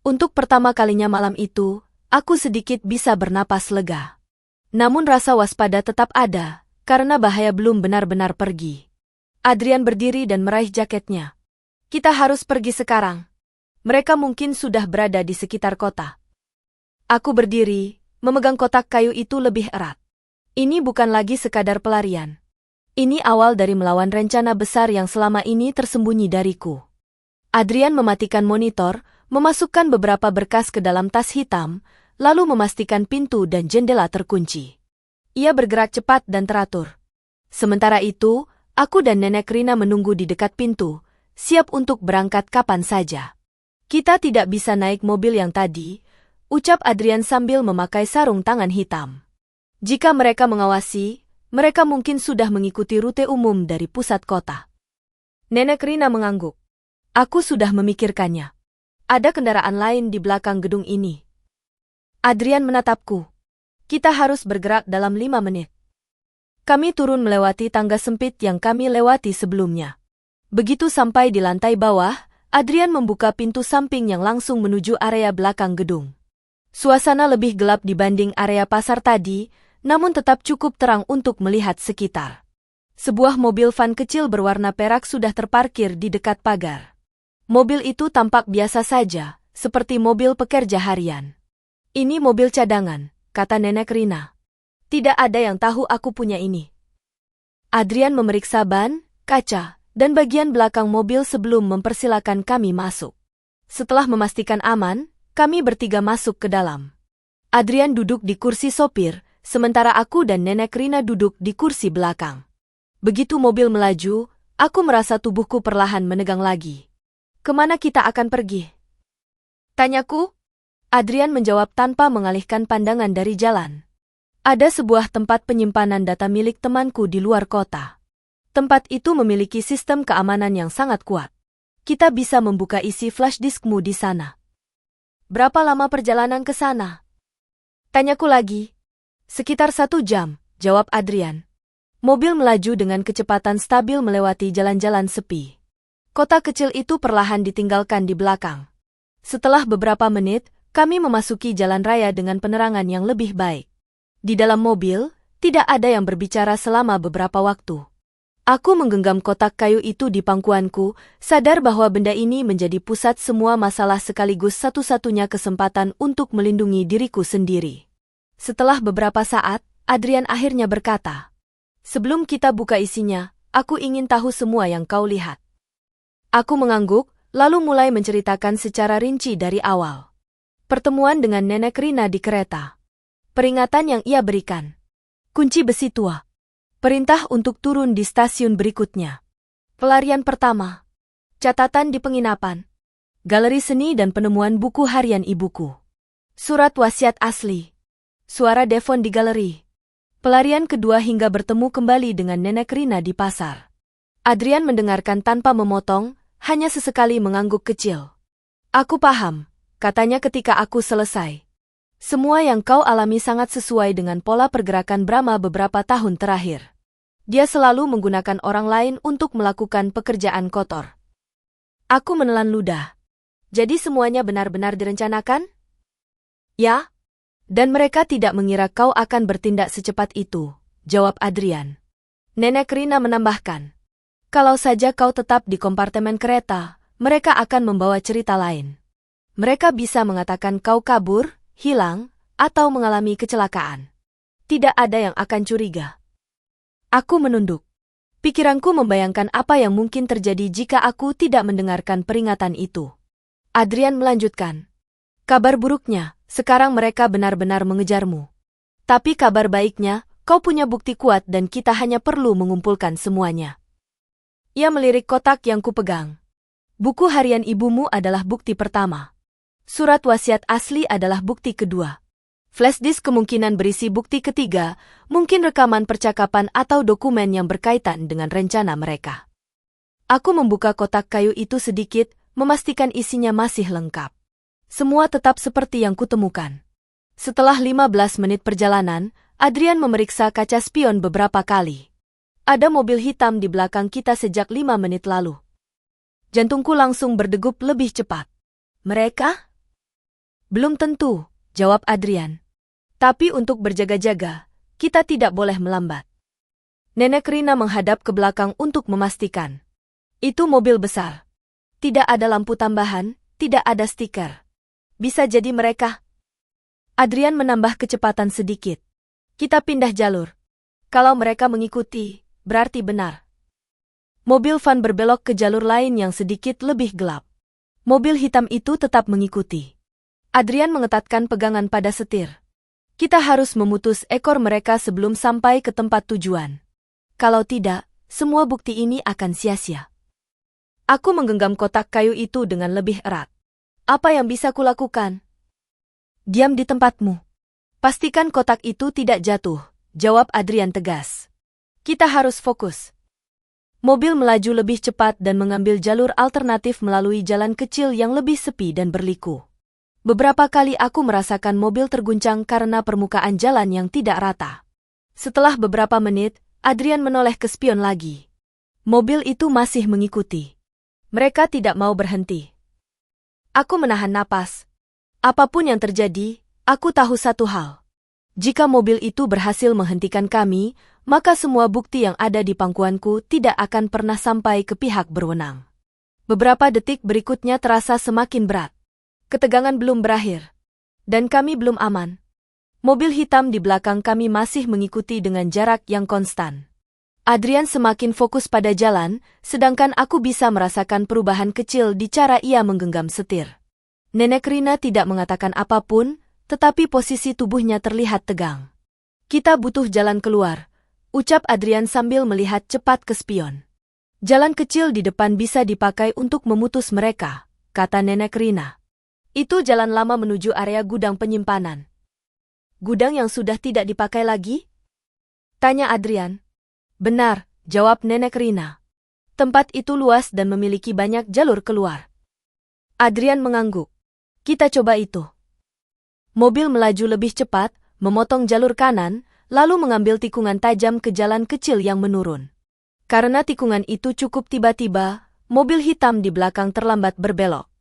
Untuk pertama kalinya malam itu, aku sedikit bisa bernapas lega. Namun rasa waspada tetap ada, karena bahaya belum benar-benar pergi. Adrian berdiri dan meraih jaketnya. Kita harus pergi sekarang. Mereka mungkin sudah berada di sekitar kota. Aku berdiri, memegang kotak kayu itu lebih erat. Ini bukan lagi sekadar pelarian. Ini awal dari melawan rencana besar yang selama ini tersembunyi dariku. Adrian mematikan monitor, memasukkan beberapa berkas ke dalam tas hitam, lalu memastikan pintu dan jendela terkunci. Ia bergerak cepat dan teratur. Sementara itu, aku dan Nenek Rina menunggu di dekat pintu, siap untuk berangkat kapan saja. Kita tidak bisa naik mobil yang tadi, ucap Adrian sambil memakai sarung tangan hitam. Jika mereka mengawasi, mereka mungkin sudah mengikuti rute umum dari pusat kota. Nenek Rina mengangguk. Aku sudah memikirkannya. Ada kendaraan lain di belakang gedung ini. Adrian menatapku. Kita harus bergerak dalam 5 menit. Kami turun melewati tangga sempit yang kami lewati sebelumnya. Begitu sampai di lantai bawah, Adrian membuka pintu samping yang langsung menuju area belakang gedung. Suasana lebih gelap dibanding area pasar tadi, namun tetap cukup terang untuk melihat sekitar. Sebuah mobil van kecil berwarna perak sudah terparkir di dekat pagar. Mobil itu tampak biasa saja, seperti mobil pekerja harian. Ini mobil cadangan, kata Nenek Rina. Tidak ada yang tahu aku punya ini. Adrian memeriksa ban, kaca, dan bagian belakang mobil sebelum mempersilakan kami masuk. Setelah memastikan aman, kami bertiga masuk ke dalam. Adrian duduk di kursi sopir, sementara aku dan Nenek Rina duduk di kursi belakang. Begitu mobil melaju, aku merasa tubuhku perlahan menegang lagi. Kemana kita akan pergi? Tanyaku. Adrian menjawab tanpa mengalihkan pandangan dari jalan. Ada sebuah tempat penyimpanan data milik temanku di luar kota. Tempat itu memiliki sistem keamanan yang sangat kuat. Kita bisa membuka isi flash diskmu di sana. Berapa lama perjalanan ke sana? Tanyaku lagi. Sekitar 1 jam, jawab Adrian. Mobil melaju dengan kecepatan stabil melewati jalan-jalan sepi. Kota kecil itu perlahan ditinggalkan di belakang. Setelah beberapa menit, kami memasuki jalan raya dengan penerangan yang lebih baik. Di dalam mobil, tidak ada yang berbicara selama beberapa waktu. Aku menggenggam kotak kayu itu di pangkuanku, sadar bahwa benda ini menjadi pusat semua masalah sekaligus satu-satunya kesempatan untuk melindungi diriku sendiri. Setelah beberapa saat, Adrian akhirnya berkata, "Sebelum kita buka isinya, aku ingin tahu semua yang kau lihat." Aku mengangguk, lalu mulai menceritakan secara rinci dari awal. Pertemuan dengan Nenek Rina di kereta. Peringatan yang ia berikan. Kunci besi tua. Perintah untuk turun di stasiun berikutnya. Pelarian pertama. Catatan di penginapan. Galeri seni dan penemuan buku harian ibuku. Surat wasiat asli. Suara Devon di galeri. Pelarian kedua hingga bertemu kembali dengan Nenek Rina di pasar. Adrian mendengarkan tanpa memotong, hanya sesekali mengangguk kecil. Aku paham, katanya ketika aku selesai. Semua yang kau alami sangat sesuai dengan pola pergerakan Brahma beberapa tahun terakhir. Dia selalu menggunakan orang lain untuk melakukan pekerjaan kotor. Aku menelan ludah. Jadi semuanya benar-benar direncanakan? Ya. Dan mereka tidak mengira kau akan bertindak secepat itu, jawab Adrian. Nenek Rina menambahkan. Kalau saja kau tetap di kompartemen kereta, mereka akan membawa cerita lain. Mereka bisa mengatakan kau kabur, hilang, atau mengalami kecelakaan. Tidak ada yang akan curiga. Aku menunduk. Pikiranku membayangkan apa yang mungkin terjadi jika aku tidak mendengarkan peringatan itu. Adrian melanjutkan. Kabar buruknya, sekarang mereka benar-benar mengejarmu. Tapi kabar baiknya, kau punya bukti kuat dan kita hanya perlu mengumpulkan semuanya. Ia melirik kotak yang kupegang. Buku harian ibumu adalah bukti pertama. Surat wasiat asli adalah bukti kedua. Flashdisk kemungkinan berisi bukti ketiga, mungkin rekaman percakapan atau dokumen yang berkaitan dengan rencana mereka. Aku membuka kotak kayu itu sedikit, memastikan isinya masih lengkap. Semua tetap seperti yang kutemukan. Setelah 15 menit perjalanan, Adrian memeriksa kaca spion beberapa kali. Ada mobil hitam di belakang kita sejak 5 menit lalu. Jantungku langsung berdegup lebih cepat. Mereka? Belum tentu, jawab Adrian. Tapi untuk berjaga-jaga, kita tidak boleh melambat. Nenek Rina menghadap ke belakang untuk memastikan. Itu mobil besar. Tidak ada lampu tambahan, tidak ada stiker. Bisa jadi mereka. Adrian menambah kecepatan sedikit. Kita pindah jalur. Kalau mereka mengikuti, berarti benar. Mobil van berbelok ke jalur lain yang sedikit lebih gelap. Mobil hitam itu tetap mengikuti. Adrian mengetatkan pegangan pada setir. Kita harus memutus ekor mereka sebelum sampai ke tempat tujuan. Kalau tidak, semua bukti ini akan sia-sia. Aku menggenggam kotak kayu itu dengan lebih erat. Apa yang bisa kulakukan? Diam di tempatmu. Pastikan kotak itu tidak jatuh, jawab Adrian tegas. Kita harus fokus. Mobil melaju lebih cepat dan mengambil jalur alternatif melalui jalan kecil yang lebih sepi dan berliku. Beberapa kali aku merasakan mobil terguncang karena permukaan jalan yang tidak rata. Setelah beberapa menit, Adrian menoleh ke spion lagi. Mobil itu masih mengikuti. Mereka tidak mau berhenti. Aku menahan napas. Apapun yang terjadi, aku tahu satu hal. Jika mobil itu berhasil menghentikan kami, maka semua bukti yang ada di pangkuanku tidak akan pernah sampai ke pihak berwenang. Beberapa detik berikutnya terasa semakin berat. Ketegangan belum berakhir. Dan kami belum aman. Mobil hitam di belakang kami masih mengikuti dengan jarak yang konstan. Adrian semakin fokus pada jalan, sedangkan aku bisa merasakan perubahan kecil di cara ia menggenggam setir. Nenek Rina tidak mengatakan apapun, tetapi posisi tubuhnya terlihat tegang. Kita butuh jalan keluar, ucap Adrian sambil melihat cepat ke spion. Jalan kecil di depan bisa dipakai untuk memutus mereka, kata Nenek Rina. Itu jalan lama menuju area gudang penyimpanan. Gudang yang sudah tidak dipakai lagi? Tanya Adrian. Benar, jawab Nenek Rina. Tempat itu luas dan memiliki banyak jalur keluar. Adrian mengangguk. Kita coba itu. Mobil melaju lebih cepat, memotong jalur kanan, lalu mengambil tikungan tajam ke jalan kecil yang menurun. Karena tikungan itu cukup tiba-tiba, mobil hitam di belakang terlambat berbelok.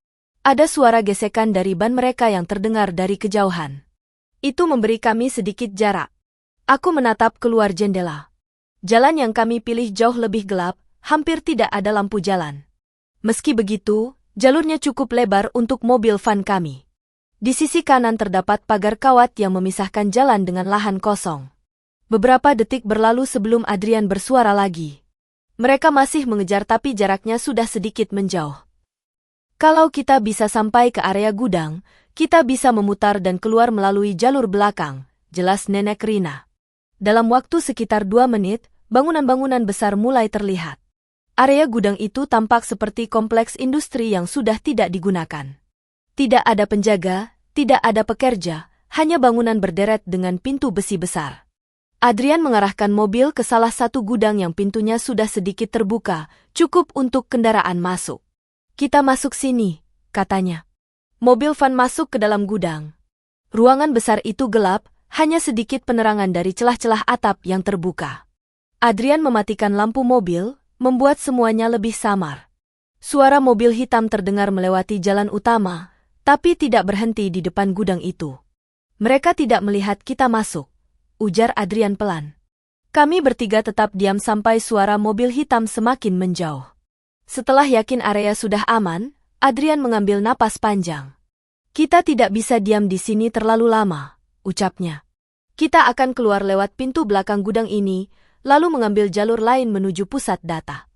Ada suara gesekan dari ban mereka yang terdengar dari kejauhan. Itu memberi kami sedikit jarak. Aku menatap keluar jendela. Jalan yang kami pilih jauh lebih gelap, hampir tidak ada lampu jalan. Meski begitu, jalurnya cukup lebar untuk mobil van kami. Di sisi kanan terdapat pagar kawat yang memisahkan jalan dengan lahan kosong. Beberapa detik berlalu sebelum Adrian bersuara lagi. Mereka masih mengejar tapi jaraknya sudah sedikit menjauh. Kalau kita bisa sampai ke area gudang, kita bisa memutar dan keluar melalui jalur belakang, jelas Nenek Rina. Dalam waktu sekitar 2 menit, bangunan-bangunan besar mulai terlihat. Area gudang itu tampak seperti kompleks industri yang sudah tidak digunakan. Tidak ada penjaga, tidak ada pekerja, hanya bangunan berderet dengan pintu besi besar. Adrian mengarahkan mobil ke salah satu gudang yang pintunya sudah sedikit terbuka, cukup untuk kendaraan masuk. Kita masuk sini, katanya. Mobil van masuk ke dalam gudang. Ruangan besar itu gelap, hanya sedikit penerangan dari celah-celah atap yang terbuka. Adrian mematikan lampu mobil, membuat semuanya lebih samar. Suara mobil hitam terdengar melewati jalan utama, tapi tidak berhenti di depan gudang itu. Mereka tidak melihat kita masuk, ujar Adrian pelan. Kami bertiga tetap diam sampai suara mobil hitam semakin menjauh. Setelah yakin area sudah aman, Adrian mengambil napas panjang. Kita tidak bisa diam di sini terlalu lama, ucapnya. Kita akan keluar lewat pintu belakang gudang ini, lalu mengambil jalur lain menuju pusat data.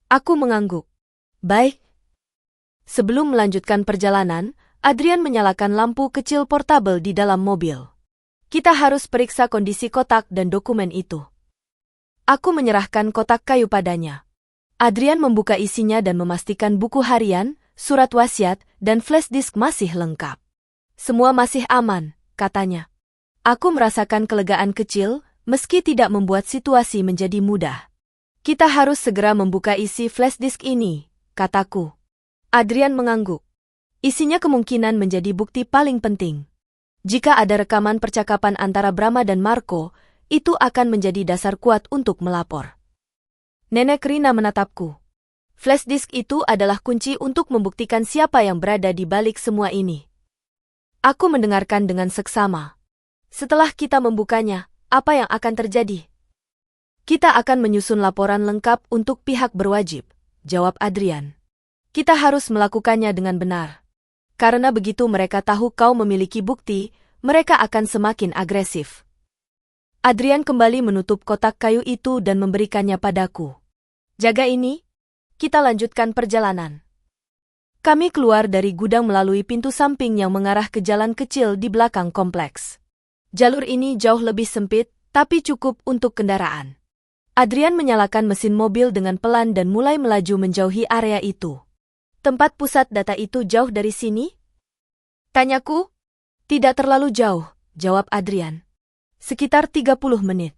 Aku mengangguk. Baik. Sebelum melanjutkan perjalanan, Adrian menyalakan lampu kecil portabel di dalam mobil. Kita harus periksa kondisi kotak dan dokumen itu. Aku menyerahkan kotak kayu padanya. Adrian membuka isinya dan memastikan buku harian, surat wasiat, dan flash disk masih lengkap. Semua masih aman, katanya. Aku merasakan kelegaan kecil, meski tidak membuat situasi menjadi mudah. Kita harus segera membuka isi flash disk ini, kataku. Adrian mengangguk. Isinya kemungkinan menjadi bukti paling penting. Jika ada rekaman percakapan antara Brahma dan Marco, itu akan menjadi dasar kuat untuk melapor. Nenek Rina menatapku. Flash disk itu adalah kunci untuk membuktikan siapa yang berada di balik semua ini. Aku mendengarkan dengan seksama. Setelah kita membukanya, apa yang akan terjadi? Kita akan menyusun laporan lengkap untuk pihak berwajib, jawab Adrian. Kita harus melakukannya dengan benar. Karena begitu mereka tahu kau memiliki bukti, mereka akan semakin agresif. Adrian kembali menutup kotak kayu itu dan memberikannya padaku. Jaga ini, kita lanjutkan perjalanan. Kami keluar dari gudang melalui pintu samping yang mengarah ke jalan kecil di belakang kompleks. Jalur ini jauh lebih sempit, tapi cukup untuk kendaraan. Adrian menyalakan mesin mobil dengan pelan dan mulai melaju menjauhi area itu. Tempat pusat data itu jauh dari sini? Tanyaku. Tidak terlalu jauh, jawab Adrian. Sekitar 30 menit.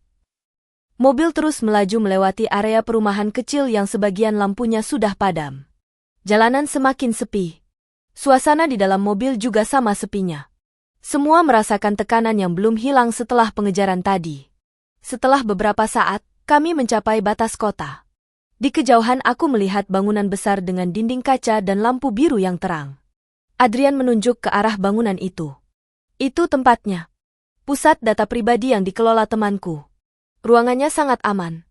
Mobil terus melaju melewati area perumahan kecil yang sebagian lampunya sudah padam. Jalanan semakin sepi. Suasana di dalam mobil juga sama sepinya. Semua merasakan tekanan yang belum hilang setelah pengejaran tadi. Setelah beberapa saat, kami mencapai batas kota. Di kejauhan aku melihat bangunan besar dengan dinding kaca dan lampu biru yang terang. Adrian menunjuk ke arah bangunan itu. Itu tempatnya. Pusat data pribadi yang dikelola temanku. Ruangannya sangat aman.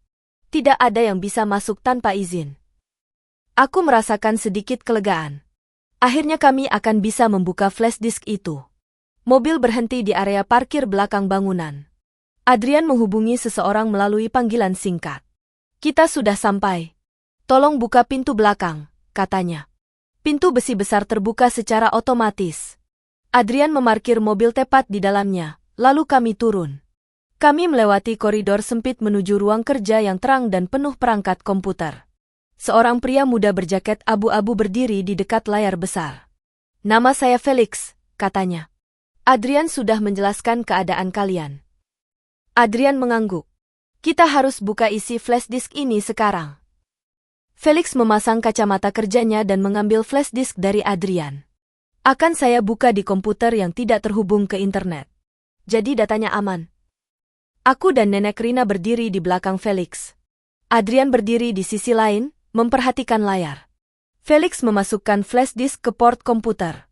Tidak ada yang bisa masuk tanpa izin. Aku merasakan sedikit kelegaan. Akhirnya kami akan bisa membuka flash disk itu. Mobil berhenti di area parkir belakang bangunan. Adrian menghubungi seseorang melalui panggilan singkat. Kita sudah sampai. Tolong buka pintu belakang, katanya. Pintu besi besar terbuka secara otomatis. Adrian memarkir mobil tepat di dalamnya, lalu kami turun. Kami melewati koridor sempit menuju ruang kerja yang terang dan penuh perangkat komputer. Seorang pria muda berjaket abu-abu berdiri di dekat layar besar. Nama saya Felix, katanya. Adrian sudah menjelaskan keadaan kalian. Adrian mengangguk. Kita harus buka isi flash disk ini sekarang. Felix memasang kacamata kerjanya dan mengambil flash disk dari Adrian. Akan saya buka di komputer yang tidak terhubung ke internet. Jadi datanya aman. Aku dan Nenek Rina berdiri di belakang Felix. Adrian berdiri di sisi lain, memperhatikan layar. Felix memasukkan flash disk ke port komputer.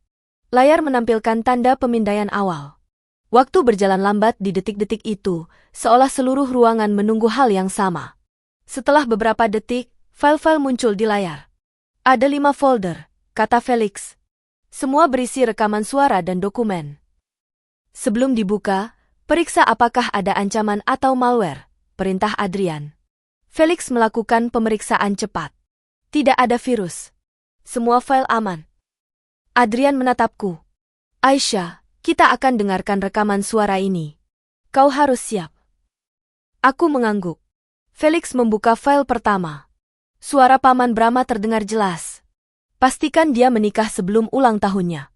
Layar menampilkan tanda pemindaian awal. Waktu berjalan lambat di detik-detik itu, seolah seluruh ruangan menunggu hal yang sama. Setelah beberapa detik, file-file muncul di layar. Ada 5 folder, kata Felix. Semua berisi rekaman suara dan dokumen. Sebelum dibuka, periksa apakah ada ancaman atau malware, perintah Adrian. Felix melakukan pemeriksaan cepat. Tidak ada virus. Semua file aman. Adrian menatapku. Aisyah, kita akan dengarkan rekaman suara ini. Kau harus siap. Aku mengangguk. Felix membuka file pertama. Suara Paman Brahma terdengar jelas. Pastikan dia menikah sebelum ulang tahunnya.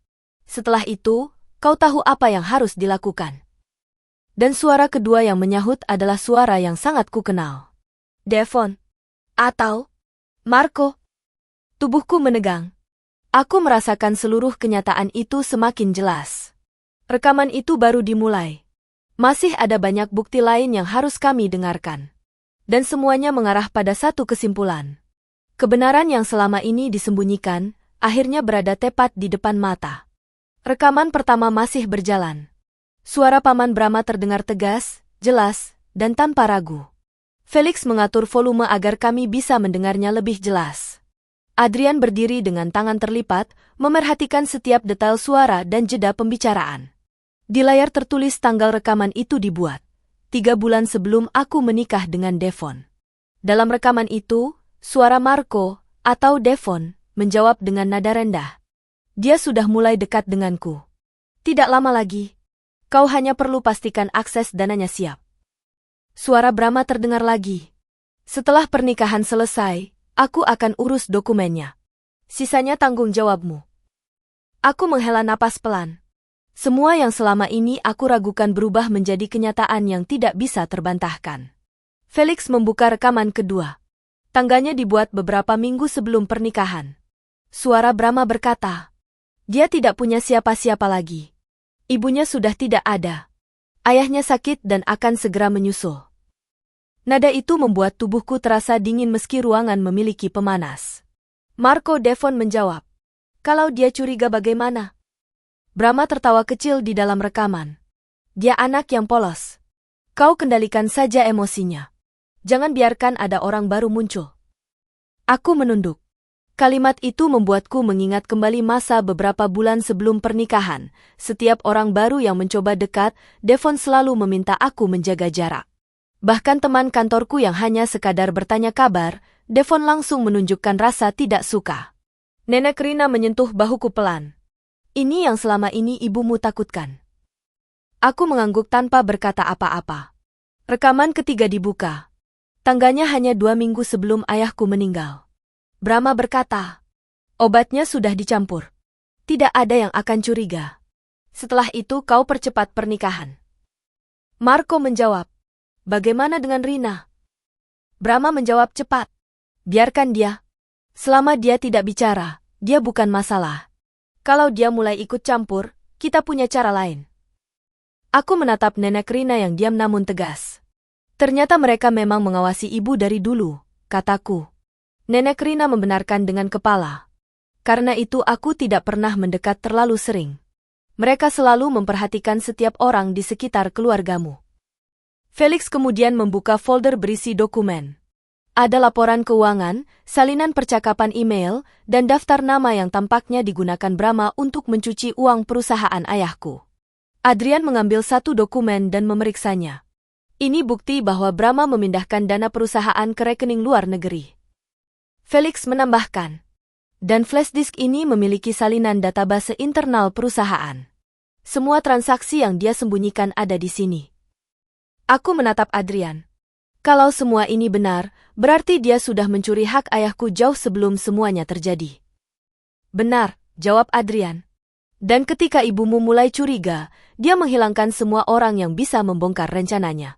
Setelah itu, kau tahu apa yang harus dilakukan. Dan suara kedua yang menyahut adalah suara yang sangat kukenal. Devon. Atau Marco. Tubuhku menegang. Aku merasakan seluruh kenyataan itu semakin jelas. Rekaman itu baru dimulai. Masih ada banyak bukti lain yang harus kami dengarkan. Dan semuanya mengarah pada satu kesimpulan. Kebenaran yang selama ini disembunyikan, akhirnya berada tepat di depan mata. Rekaman pertama masih berjalan. Suara Paman Brahma terdengar tegas, jelas, dan tanpa ragu. Felix mengatur volume agar kami bisa mendengarnya lebih jelas. Adrian berdiri dengan tangan terlipat, memerhatikan setiap detail suara dan jeda pembicaraan. Di layar tertulis tanggal rekaman itu dibuat 3 bulan sebelum aku menikah dengan Devon. Dalam rekaman itu, suara Marco, atau Devon, menjawab dengan nada rendah. Dia sudah mulai dekat denganku. Tidak lama lagi. Kau hanya perlu pastikan akses dananya siap. Suara Brahma terdengar lagi. Setelah pernikahan selesai, aku akan urus dokumennya. Sisanya tanggung jawabmu. Aku menghela napas pelan. Semua yang selama ini aku ragukan berubah menjadi kenyataan yang tidak bisa terbantahkan. Felix membuka rekaman kedua. Tangganya dibuat beberapa minggu sebelum pernikahan. Suara Brahma berkata, dia tidak punya siapa-siapa lagi. Ibunya sudah tidak ada. Ayahnya sakit dan akan segera menyusul. Nada itu membuat tubuhku terasa dingin meski ruangan memiliki pemanas. Marco Devon menjawab, kalau dia curiga bagaimana? Brahma tertawa kecil di dalam rekaman. Dia anak yang polos. Kau kendalikan saja emosinya. Jangan biarkan ada orang baru muncul. Aku menunduk. Kalimat itu membuatku mengingat kembali masa beberapa bulan sebelum pernikahan. Setiap orang baru yang mencoba dekat, Devon selalu meminta aku menjaga jarak. Bahkan teman kantorku yang hanya sekadar bertanya kabar, Devon langsung menunjukkan rasa tidak suka. Nenek Rina menyentuh bahuku pelan. Ini yang selama ini ibumu takutkan. Aku mengangguk tanpa berkata apa-apa. Rekaman ketiga dibuka. Tangganya hanya 2 minggu sebelum ayahku meninggal. Brahma berkata, obatnya sudah dicampur. Tidak ada yang akan curiga. Setelah itu kau percepat pernikahan. Marco menjawab, bagaimana dengan Rina? Brahma menjawab cepat. Biarkan dia. Selama dia tidak bicara, dia bukan masalah. Kalau dia mulai ikut campur, kita punya cara lain. Aku menatap nenek Rina yang diam namun tegas. Ternyata mereka memang mengawasi ibu dari dulu, kataku. Nenek Rina membenarkan dengan kepala. Karena itu aku tidak pernah mendekat terlalu sering. Mereka selalu memperhatikan setiap orang di sekitar keluargamu. Felix kemudian membuka folder berisi dokumen. Ada laporan keuangan, salinan percakapan email, dan daftar nama yang tampaknya digunakan Brahma untuk mencuci uang perusahaan ayahku. Adrian mengambil satu dokumen dan memeriksanya. Ini bukti bahwa Brahma memindahkan dana perusahaan ke rekening luar negeri. Felix menambahkan, dan flash disk ini memiliki salinan database internal perusahaan. Semua transaksi yang dia sembunyikan ada di sini. Aku menatap Adrian. Kalau semua ini benar, berarti dia sudah mencuri hak ayahku jauh sebelum semuanya terjadi. Benar, jawab Adrian. Dan ketika ibumu mulai curiga, dia menghilangkan semua orang yang bisa membongkar rencananya.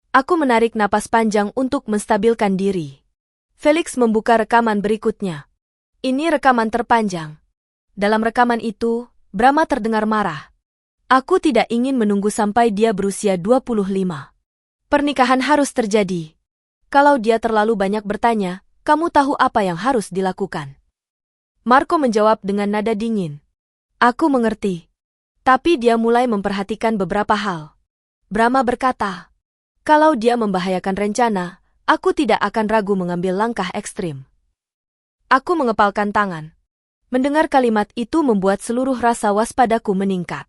Aku menarik napas panjang untuk menstabilkan diri. Felix membuka rekaman berikutnya. Ini rekaman terpanjang. Dalam rekaman itu, Brahma terdengar marah. Aku tidak ingin menunggu sampai dia berusia 25. Pernikahan harus terjadi. Kalau dia terlalu banyak bertanya, kamu tahu apa yang harus dilakukan. Marco menjawab dengan nada dingin. Aku mengerti. Tapi dia mulai memperhatikan beberapa hal. Brahma berkata, kalau dia membahayakan rencana, aku tidak akan ragu mengambil langkah ekstrim. Aku mengepalkan tangan. Mendengar kalimat itu membuat seluruh rasa waspadaku meningkat.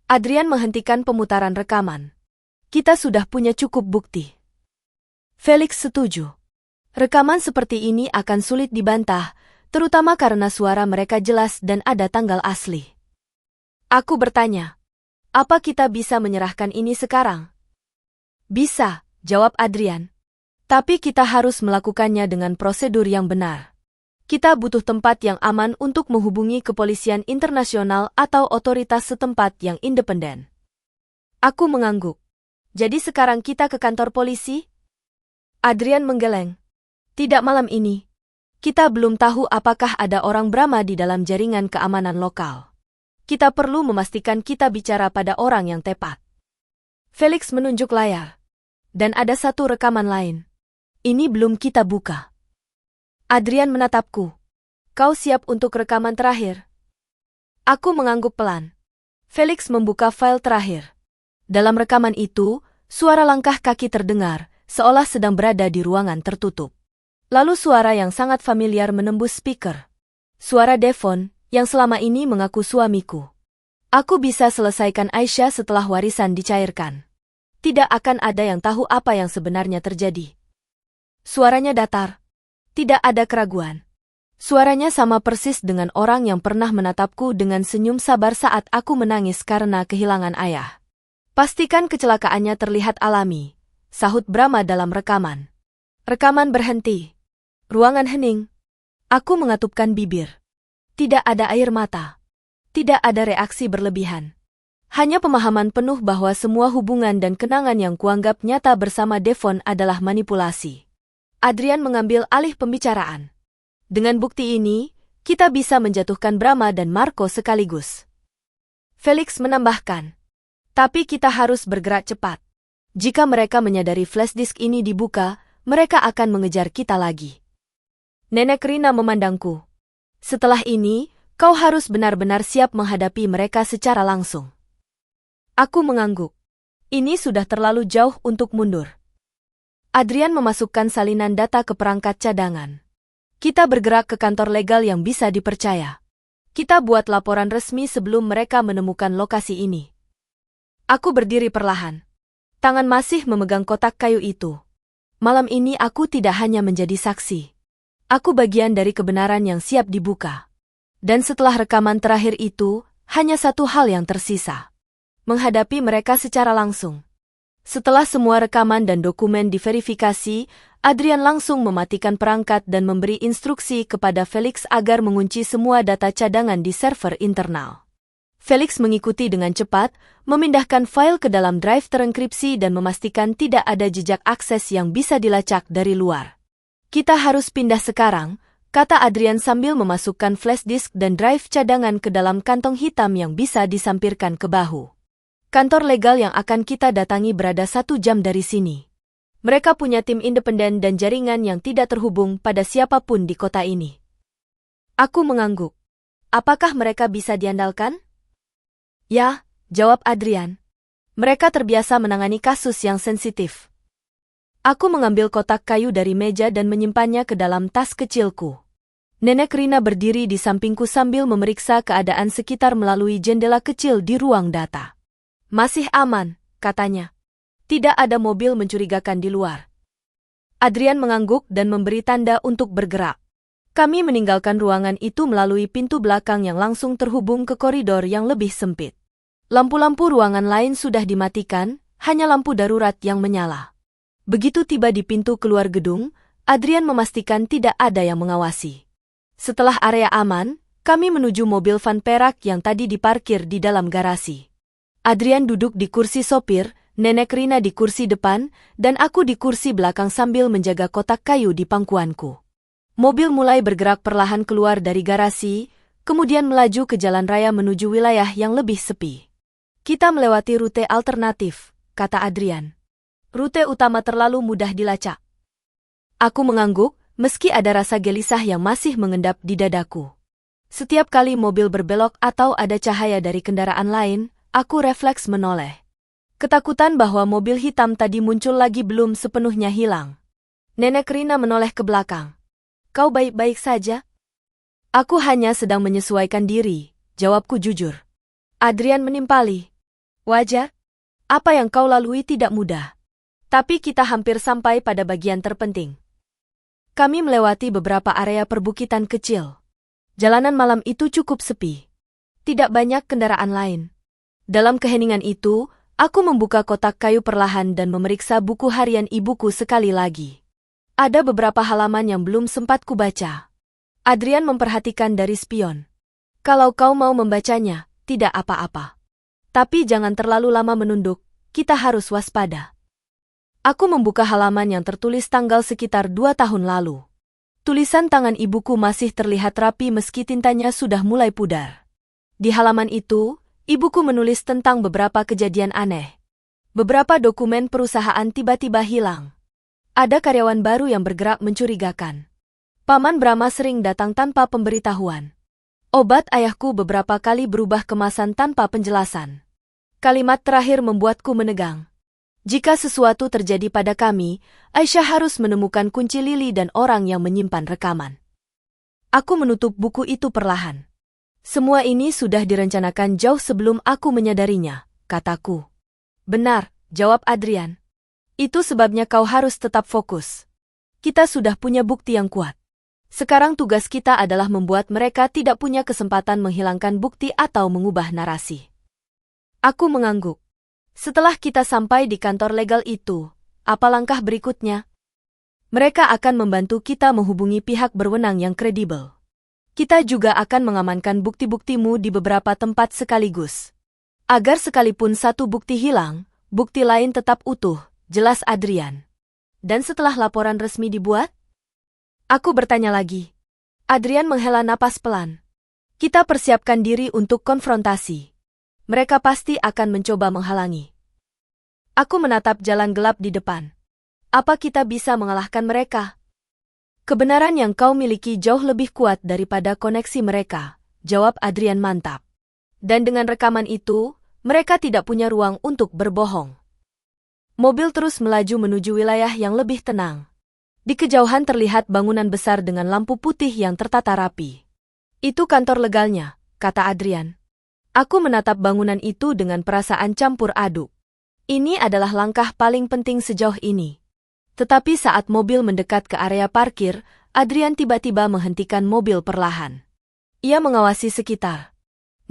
Adrian menghentikan pemutaran rekaman. Kita sudah punya cukup bukti. Felix setuju. Rekaman seperti ini akan sulit dibantah, terutama karena suara mereka jelas dan ada tanggal asli. Aku bertanya, apa kita bisa menyerahkan ini sekarang? Bisa, jawab Adrian. Tapi kita harus melakukannya dengan prosedur yang benar. Kita butuh tempat yang aman untuk menghubungi kepolisian internasional atau otoritas setempat yang independen. Aku mengangguk. Jadi sekarang kita ke kantor polisi? Adrian menggeleng. Tidak malam ini. Kita belum tahu apakah ada orang Brahma di dalam jaringan keamanan lokal. Kita perlu memastikan kita bicara pada orang yang tepat. Felix menunjuk layar. Dan ada satu rekaman lain. Ini belum kita buka. Adrian menatapku. Kau siap untuk rekaman terakhir? Aku mengangguk pelan. Felix membuka file terakhir. Dalam rekaman itu, suara langkah kaki terdengar, seolah sedang berada di ruangan tertutup. Lalu suara yang sangat familiar menembus speaker. Suara Devon, yang selama ini mengaku suamiku. Aku bisa selesaikan Aisyah setelah warisan dicairkan. Tidak akan ada yang tahu apa yang sebenarnya terjadi. Suaranya datar. Tidak ada keraguan. Suaranya sama persis dengan orang yang pernah menatapku dengan senyum sabar saat aku menangis karena kehilangan ayah. Pastikan kecelakaannya terlihat alami, sahut Brahma dalam rekaman. Rekaman berhenti. Ruangan hening. Aku mengatupkan bibir. Tidak ada air mata. Tidak ada reaksi berlebihan. Hanya pemahaman penuh bahwa semua hubungan dan kenangan yang kuanggap nyata bersama Devon adalah manipulasi. Adrian mengambil alih pembicaraan. Dengan bukti ini, kita bisa menjatuhkan Brahma dan Marco sekaligus. Felix menambahkan. Tapi kita harus bergerak cepat. Jika mereka menyadari flash disk ini dibuka, mereka akan mengejar kita lagi. Nenek Rina memandangku. Setelah ini, kau harus benar-benar siap menghadapi mereka secara langsung. Aku mengangguk. Ini sudah terlalu jauh untuk mundur. Adrian memasukkan salinan data ke perangkat cadangan. Kita bergerak ke kantor legal yang bisa dipercaya. Kita buat laporan resmi sebelum mereka menemukan lokasi ini. Aku berdiri perlahan. Tangan masih memegang kotak kayu itu. Malam ini aku tidak hanya menjadi saksi. Aku bagian dari kebenaran yang siap dibuka. Dan setelah rekaman terakhir itu, hanya satu hal yang tersisa. Menghadapi mereka secara langsung. Setelah semua rekaman dan dokumen diverifikasi, Adrian langsung mematikan perangkat dan memberi instruksi kepada Felix agar mengunci semua data cadangan di server internal. Felix mengikuti dengan cepat, memindahkan file ke dalam drive terenkripsi dan memastikan tidak ada jejak akses yang bisa dilacak dari luar. Kita harus pindah sekarang, kata Adrian sambil memasukkan flash disk dan drive cadangan ke dalam kantong hitam yang bisa disampirkan ke bahu. Kantor legal yang akan kita datangi berada 1 jam dari sini. Mereka punya tim independen dan jaringan yang tidak terhubung pada siapapun di kota ini. Aku mengangguk. Apakah mereka bisa diandalkan? Ya, jawab Adrian. Mereka terbiasa menangani kasus yang sensitif. Aku mengambil kotak kayu dari meja dan menyimpannya ke dalam tas kecilku. Nenek Rina berdiri di sampingku sambil memeriksa keadaan sekitar melalui jendela kecil di ruang data. Masih aman, katanya. Tidak ada mobil mencurigakan di luar. Adrian mengangguk dan memberi tanda untuk bergerak. Kami meninggalkan ruangan itu melalui pintu belakang yang langsung terhubung ke koridor yang lebih sempit. Lampu-lampu ruangan lain sudah dimatikan, hanya lampu darurat yang menyala. Begitu tiba di pintu keluar gedung, Adrian memastikan tidak ada yang mengawasi. Setelah area aman, kami menuju mobil van perak yang tadi diparkir di dalam garasi. Adrian duduk di kursi sopir, Nenek Rina di kursi depan, dan aku di kursi belakang sambil menjaga kotak kayu di pangkuanku. Mobil mulai bergerak perlahan keluar dari garasi, kemudian melaju ke jalan raya menuju wilayah yang lebih sepi. Kita melewati rute alternatif, kata Adrian. Rute utama terlalu mudah dilacak. Aku mengangguk, meski ada rasa gelisah yang masih mengendap di dadaku. Setiap kali mobil berbelok atau ada cahaya dari kendaraan lain, aku refleks menoleh. Ketakutan bahwa mobil hitam tadi muncul lagi belum sepenuhnya hilang. Nenek Rina menoleh ke belakang. Kau baik-baik saja? Aku hanya sedang menyesuaikan diri, jawabku jujur. Adrian menimpali. Wajar? Apa yang kau lalui tidak mudah. Tapi kita hampir sampai pada bagian terpenting. Kami melewati beberapa area perbukitan kecil. Jalanan malam itu cukup sepi. Tidak banyak kendaraan lain. Dalam keheningan itu, aku membuka kotak kayu perlahan dan memeriksa buku harian ibuku sekali lagi. Ada beberapa halaman yang belum sempat kubaca. Adrian memperhatikan dari spion. Kalau kau mau membacanya, tidak apa-apa. Tapi jangan terlalu lama menunduk, kita harus waspada. Aku membuka halaman yang tertulis tanggal sekitar 2 tahun lalu. Tulisan tangan ibuku masih terlihat rapi meski tintanya sudah mulai pudar. Di halaman itu, ibuku menulis tentang beberapa kejadian aneh. Beberapa dokumen perusahaan tiba-tiba hilang. Ada karyawan baru yang bergerak mencurigakan. Paman Brahma sering datang tanpa pemberitahuan. Obat ayahku beberapa kali berubah kemasan tanpa penjelasan. Kalimat terakhir membuatku menegang. Jika sesuatu terjadi pada kami, Aisyah harus menemukan kunci lili dan orang yang menyimpan rekaman. Aku menutup buku itu perlahan. Semua ini sudah direncanakan jauh sebelum aku menyadarinya, kataku. Benar, jawab Adrian. Itu sebabnya kau harus tetap fokus. Kita sudah punya bukti yang kuat. Sekarang tugas kita adalah membuat mereka tidak punya kesempatan menghilangkan bukti atau mengubah narasi. Aku mengangguk. Setelah kita sampai di kantor legal itu, apa langkah berikutnya? Mereka akan membantu kita menghubungi pihak berwenang yang kredibel. Kita juga akan mengamankan bukti-buktimu di beberapa tempat sekaligus. Agar sekalipun satu bukti hilang, bukti lain tetap utuh, jelas Adrian. Dan setelah laporan resmi dibuat? Aku bertanya lagi. Adrian menghela napas pelan. Kita persiapkan diri untuk konfrontasi. Mereka pasti akan mencoba menghalangi. Aku menatap jalan gelap di depan. Apa kita bisa mengalahkan mereka? Kebenaran yang kau miliki jauh lebih kuat daripada koneksi mereka, jawab Adrian mantap. Dan dengan rekaman itu, mereka tidak punya ruang untuk berbohong. Mobil terus melaju menuju wilayah yang lebih tenang. Di kejauhan terlihat bangunan besar dengan lampu putih yang tertata rapi. Itu kantor legalnya, kata Adrian. Aku menatap bangunan itu dengan perasaan campur aduk. Ini adalah langkah paling penting sejauh ini. Tetapi saat mobil mendekat ke area parkir, Adrian tiba-tiba menghentikan mobil perlahan. Ia mengawasi sekitar.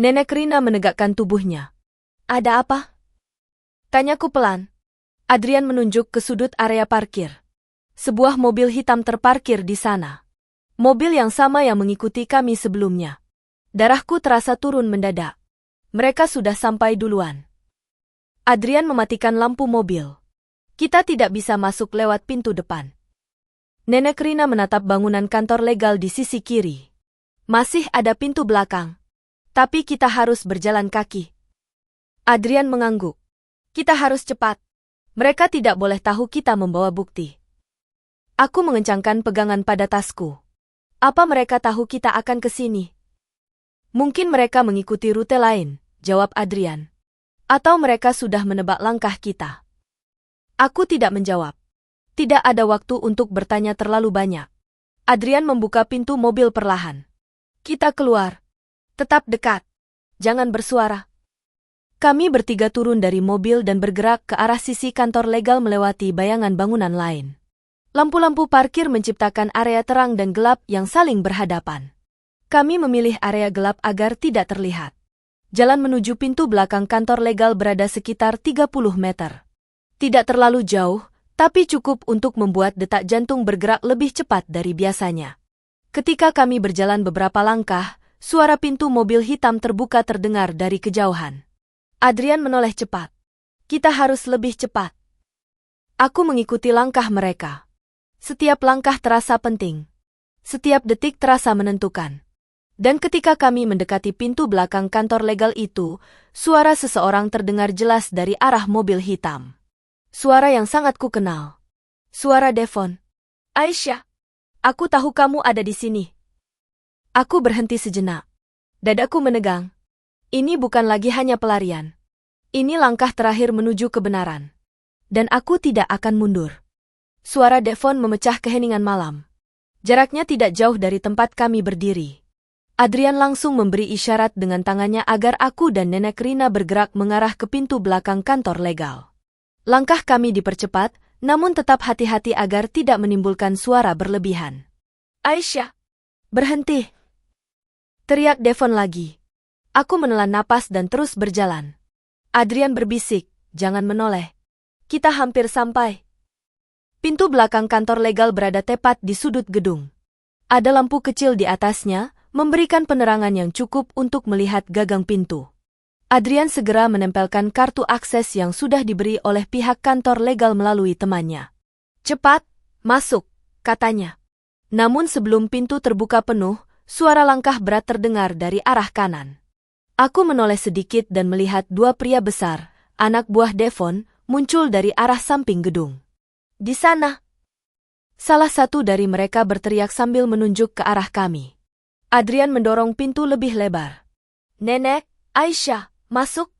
Nenek Rina menegakkan tubuhnya. Ada apa? Tanyaku pelan. Adrian menunjuk ke sudut area parkir. Sebuah mobil hitam terparkir di sana. Mobil yang sama yang mengikuti kami sebelumnya. Darahku terasa turun mendadak. Mereka sudah sampai duluan. Adrian mematikan lampu mobil. Kita tidak bisa masuk lewat pintu depan. Nenek Rina menatap bangunan kantor legal di sisi kiri. Masih ada pintu belakang. Tapi kita harus berjalan kaki. Adrian mengangguk. Kita harus cepat. Mereka tidak boleh tahu kita membawa bukti. Aku mengencangkan pegangan pada tasku. Apa mereka tahu kita akan ke sini? Mungkin mereka mengikuti rute lain, jawab Adrian. Atau mereka sudah menebak langkah kita. Aku tidak menjawab. Tidak ada waktu untuk bertanya terlalu banyak. Adrian membuka pintu mobil perlahan. Kita keluar. Tetap dekat. Jangan bersuara. Kami bertiga turun dari mobil dan bergerak ke arah sisi kantor legal melewati bayangan bangunan lain. Lampu-lampu parkir menciptakan area terang dan gelap yang saling berhadapan. Kami memilih area gelap agar tidak terlihat. Jalan menuju pintu belakang kantor legal berada sekitar 30 meter. Tidak terlalu jauh, tapi cukup untuk membuat detak jantung bergerak lebih cepat dari biasanya. Ketika kami berjalan beberapa langkah, suara pintu mobil hitam terbuka terdengar dari kejauhan. Adrian menoleh cepat. Kita harus lebih cepat. Aku mengikuti langkah mereka. Setiap langkah terasa penting. Setiap detik terasa menentukan. Dan ketika kami mendekati pintu belakang kantor legal itu, suara seseorang terdengar jelas dari arah mobil hitam. Suara yang sangat kukenal. Suara Devon. Aisyah, aku tahu kamu ada di sini. Aku berhenti sejenak. Dadaku menegang. Ini bukan lagi hanya pelarian. Ini langkah terakhir menuju kebenaran. Dan aku tidak akan mundur. Suara Devon memecah keheningan malam. Jaraknya tidak jauh dari tempat kami berdiri. Adrian langsung memberi isyarat dengan tangannya agar aku dan Nenek Rina bergerak mengarah ke pintu belakang kantor legal. Langkah kami dipercepat, namun tetap hati-hati agar tidak menimbulkan suara berlebihan. Aisyah, berhenti! Teriak Devon lagi. Aku menelan napas dan terus berjalan. Adrian berbisik, jangan menoleh. Kita hampir sampai. Pintu belakang kantor legal berada tepat di sudut gedung. Ada lampu kecil di atasnya, memberikan penerangan yang cukup untuk melihat gagang pintu. Adrian segera menempelkan kartu akses yang sudah diberi oleh pihak kantor legal melalui temannya. Cepat, masuk, katanya. Namun sebelum pintu terbuka penuh, suara langkah berat terdengar dari arah kanan. Aku menoleh sedikit dan melihat dua pria besar, anak buah Devon, muncul dari arah samping gedung. Di sana, Salah satu dari mereka berteriak sambil menunjuk ke arah kami. Adrian mendorong pintu lebih lebar. Nenek, Aisyah, masuk.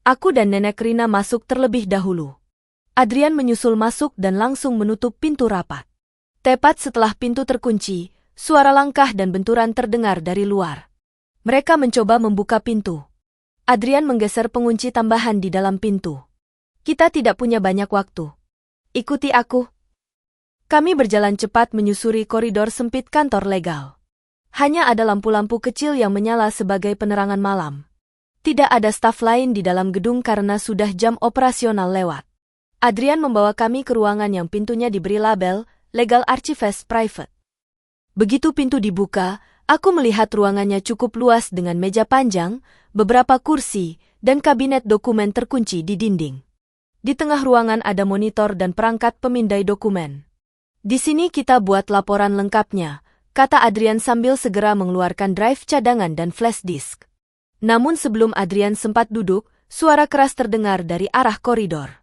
Aku dan Nenek Rina masuk terlebih dahulu. Adrian menyusul masuk dan langsung menutup pintu rapat. Tepat setelah pintu terkunci, suara langkah dan benturan terdengar dari luar. Mereka mencoba membuka pintu. Adrian menggeser pengunci tambahan di dalam pintu. Kita tidak punya banyak waktu. Ikuti aku. Kami berjalan cepat menyusuri koridor sempit kantor legal. Hanya ada lampu-lampu kecil yang menyala sebagai penerangan malam. Tidak ada staf lain di dalam gedung karena sudah jam operasional lewat. Adrian membawa kami ke ruangan yang pintunya diberi label Legal Archives Private. Begitu pintu dibuka, aku melihat ruangannya cukup luas dengan meja panjang, beberapa kursi, dan kabinet dokumen terkunci di dinding. Di tengah ruangan ada monitor dan perangkat pemindai dokumen. Di sini kita buat laporan lengkapnya, kata Adrian sambil segera mengeluarkan drive cadangan dan flash disk. Namun sebelum Adrian sempat duduk, suara keras terdengar dari arah koridor.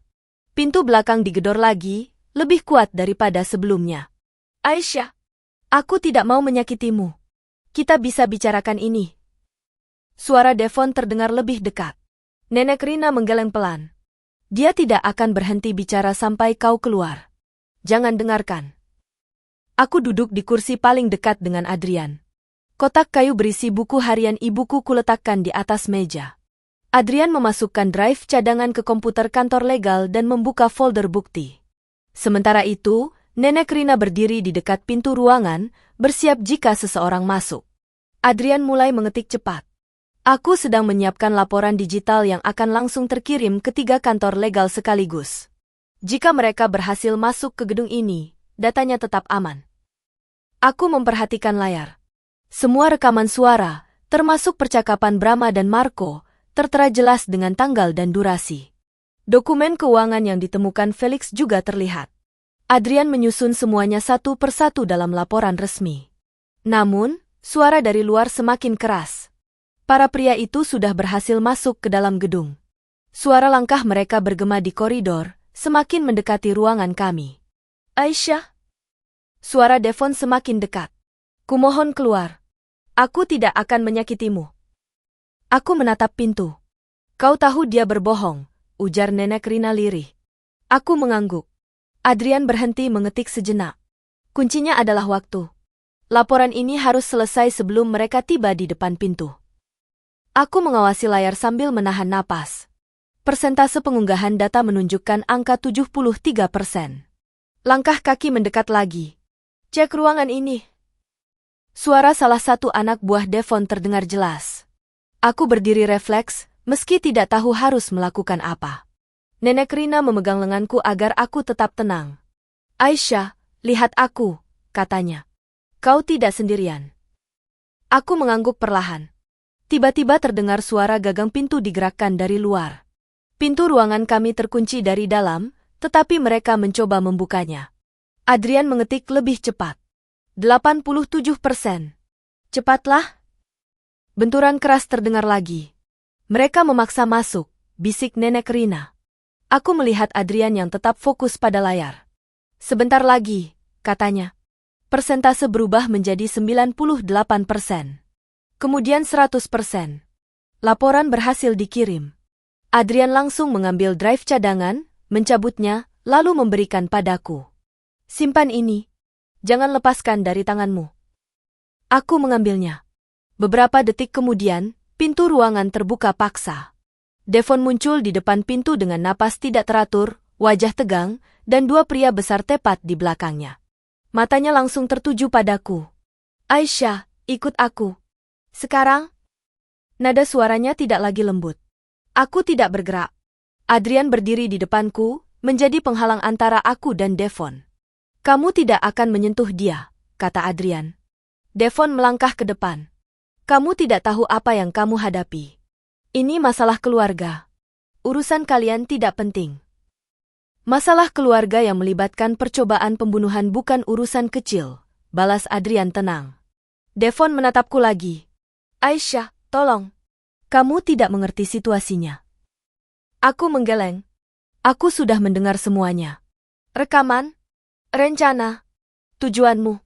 Pintu belakang digedor lagi, lebih kuat daripada sebelumnya. Aisyah, aku tidak mau menyakitimu. Kita bisa bicarakan ini. Suara Devon terdengar lebih dekat. Nenek Rina menggeleng pelan. Dia tidak akan berhenti bicara sampai kau keluar. Jangan dengarkan. Aku duduk di kursi paling dekat dengan Adrian. Kotak kayu berisi buku harian ibuku kuletakkan di atas meja. Adrian memasukkan drive cadangan ke komputer kantor legal dan membuka folder bukti. Sementara itu, Nenek Rina berdiri di dekat pintu ruangan, bersiap jika seseorang masuk. Adrian mulai mengetik cepat. Aku sedang menyiapkan laporan digital yang akan langsung terkirim ke 3 kantor legal sekaligus. Jika mereka berhasil masuk ke gedung ini, datanya tetap aman. Aku memperhatikan layar. Semua rekaman suara, termasuk percakapan Brahma dan Marco, tertera jelas dengan tanggal dan durasi. Dokumen keuangan yang ditemukan Felix juga terlihat. Adrian menyusun semuanya satu persatu dalam laporan resmi. Namun, suara dari luar semakin keras. Para pria itu sudah berhasil masuk ke dalam gedung. Suara langkah mereka bergema di koridor, semakin mendekati ruangan kami. Aisyah. Suara Devon semakin dekat. Kumohon keluar. Aku tidak akan menyakitimu. Aku menatap pintu. Kau tahu dia berbohong, ujar Nenek Rina lirih. Aku mengangguk. Adrian berhenti mengetik sejenak. Kuncinya adalah waktu. Laporan ini harus selesai sebelum mereka tiba di depan pintu. Aku mengawasi layar sambil menahan napas. Persentase pengunggahan data menunjukkan angka 73%. Langkah kaki mendekat lagi. Cek ruangan ini. Suara salah satu anak buah Devon terdengar jelas. Aku berdiri refleks, meski tidak tahu harus melakukan apa. Nenek Rina memegang lenganku agar aku tetap tenang. Aisyah, lihat aku, katanya. Kau tidak sendirian. Aku mengangguk perlahan. Tiba-tiba terdengar suara gagang pintu digerakkan dari luar. Pintu ruangan kami terkunci dari dalam, tetapi mereka mencoba membukanya. Adrian mengetik lebih cepat. 87%. Cepatlah. Benturan keras terdengar lagi. Mereka memaksa masuk, bisik Nenek Rina. Aku melihat Adrian yang tetap fokus pada layar. Sebentar lagi, katanya. Persentase berubah menjadi 98%. Kemudian 100%. Laporan berhasil dikirim. Adrian langsung mengambil drive cadangan, mencabutnya, lalu memberikan padaku. Simpan ini. Jangan lepaskan dari tanganmu. Aku mengambilnya. Beberapa detik kemudian, pintu ruangan terbuka paksa. Devon muncul di depan pintu dengan napas tidak teratur, wajah tegang, dan 2 pria besar tepat di belakangnya. Matanya langsung tertuju padaku. Aisyah, ikut aku. Sekarang? Nada suaranya tidak lagi lembut. Aku tidak bergerak. Adrian berdiri di depanku, menjadi penghalang antara aku dan Devon. Kamu tidak akan menyentuh dia, kata Adrian. Devon melangkah ke depan. Kamu tidak tahu apa yang kamu hadapi. Ini masalah keluarga. Urusan kalian tidak penting. Masalah keluarga yang melibatkan percobaan pembunuhan bukan urusan kecil, balas Adrian tenang. Devon menatapku lagi. Aisyah, tolong. Kamu tidak mengerti situasinya. Aku menggeleng. Aku sudah mendengar semuanya. Rekaman? Rencana. Tujuanmu.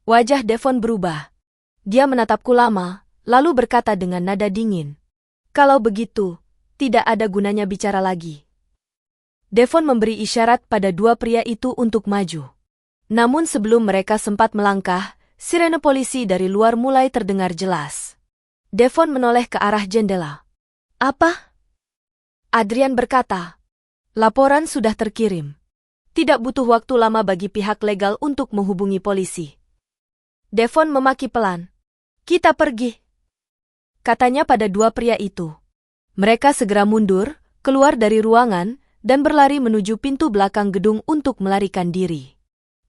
Wajah Devon berubah. Dia menatapku lama, lalu berkata dengan nada dingin. Kalau begitu, tidak ada gunanya bicara lagi. Devon memberi isyarat pada dua pria itu untuk maju. Namun sebelum mereka sempat melangkah, sirene polisi dari luar mulai terdengar jelas. Devon menoleh ke arah jendela. Apa? Adrian berkata. Laporan sudah terkirim. Tidak butuh waktu lama bagi pihak legal untuk menghubungi polisi. Devon memaki pelan. Kita pergi. Katanya pada dua pria itu. Mereka segera mundur, keluar dari ruangan, dan berlari menuju pintu belakang gedung untuk melarikan diri.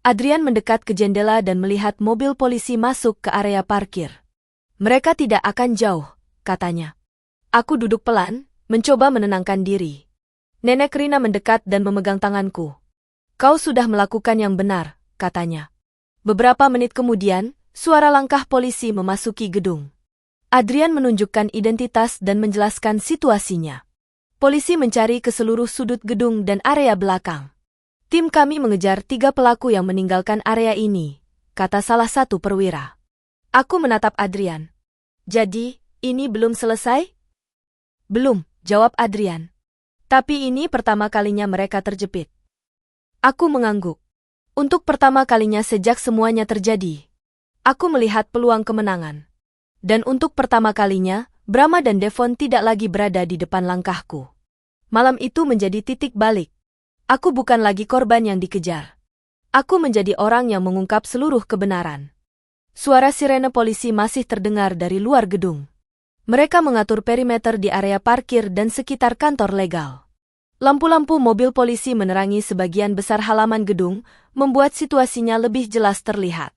Adrian mendekat ke jendela dan melihat mobil polisi masuk ke area parkir. Mereka tidak akan jauh, katanya. Aku duduk pelan, mencoba menenangkan diri. Nenek Rina mendekat dan memegang tanganku. Kau sudah melakukan yang benar, katanya. Beberapa menit kemudian, suara langkah polisi memasuki gedung. Adrian menunjukkan identitas dan menjelaskan situasinya. Polisi mencari ke seluruh sudut gedung dan area belakang. Tim kami mengejar 3 pelaku yang meninggalkan area ini, kata salah satu perwira. Aku menatap Adrian. Jadi, ini belum selesai? Belum, jawab Adrian. Tapi ini pertama kalinya mereka terjepit. Aku mengangguk. Untuk pertama kalinya sejak semuanya terjadi, aku melihat peluang kemenangan. Dan untuk pertama kalinya, Brahma dan Devon tidak lagi berada di depan langkahku. Malam itu menjadi titik balik. Aku bukan lagi korban yang dikejar. Aku menjadi orang yang mengungkap seluruh kebenaran. Suara sirene polisi masih terdengar dari luar gedung. Mereka mengatur perimeter di area parkir dan sekitar kantor legal. Lampu-lampu mobil polisi menerangi sebagian besar halaman gedung, membuat situasinya lebih jelas terlihat.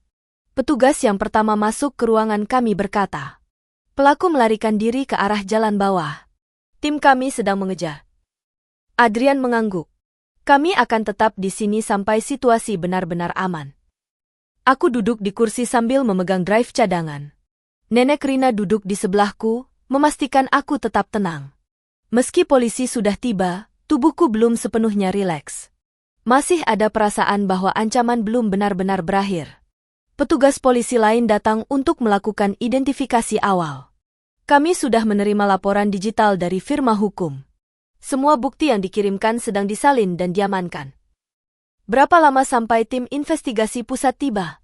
Petugas yang pertama masuk ke ruangan kami berkata, pelaku melarikan diri ke arah jalan bawah. Tim kami sedang mengejar. Adrian mengangguk. Kami akan tetap di sini sampai situasi benar-benar aman. Aku duduk di kursi sambil memegang drive cadangan. Nenek Rina duduk di sebelahku, memastikan aku tetap tenang. Meski polisi sudah tiba, tubuhku belum sepenuhnya rileks. Masih ada perasaan bahwa ancaman belum benar-benar berakhir. Petugas polisi lain datang untuk melakukan identifikasi awal. Kami sudah menerima laporan digital dari firma hukum. Semua bukti yang dikirimkan sedang disalin dan diamankan. Berapa lama sampai tim investigasi pusat tiba?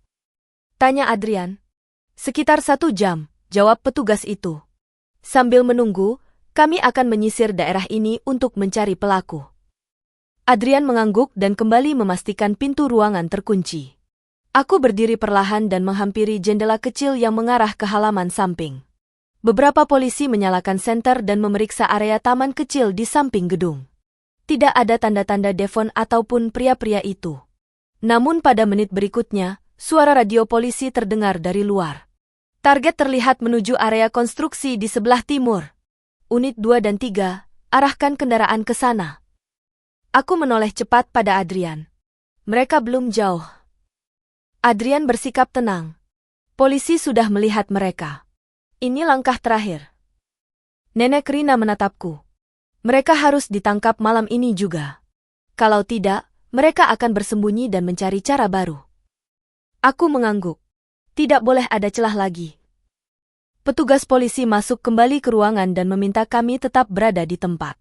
Tanya Adrian. Sekitar 1 jam, jawab petugas itu. Sambil menunggu, kami akan menyisir daerah ini untuk mencari pelaku. Adrian mengangguk dan kembali memastikan pintu ruangan terkunci. Aku berdiri perlahan dan menghampiri jendela kecil yang mengarah ke halaman samping. Beberapa polisi menyalakan senter dan memeriksa area taman kecil di samping gedung. Tidak ada tanda-tanda Devon ataupun pria-pria itu. Namun pada menit berikutnya, suara radio polisi terdengar dari luar. Target terlihat menuju area konstruksi di sebelah timur. Unit 2 dan 3, arahkan kendaraan ke sana. Aku menoleh cepat pada Adrian. Mereka belum jauh. Adrian bersikap tenang. Polisi sudah melihat mereka. Ini langkah terakhir. Nenek Rina menatapku. Mereka harus ditangkap malam ini juga. Kalau tidak, mereka akan bersembunyi dan mencari cara baru. Aku mengangguk. Tidak boleh ada celah lagi. Petugas polisi masuk kembali ke ruangan dan meminta kami tetap berada di tempat.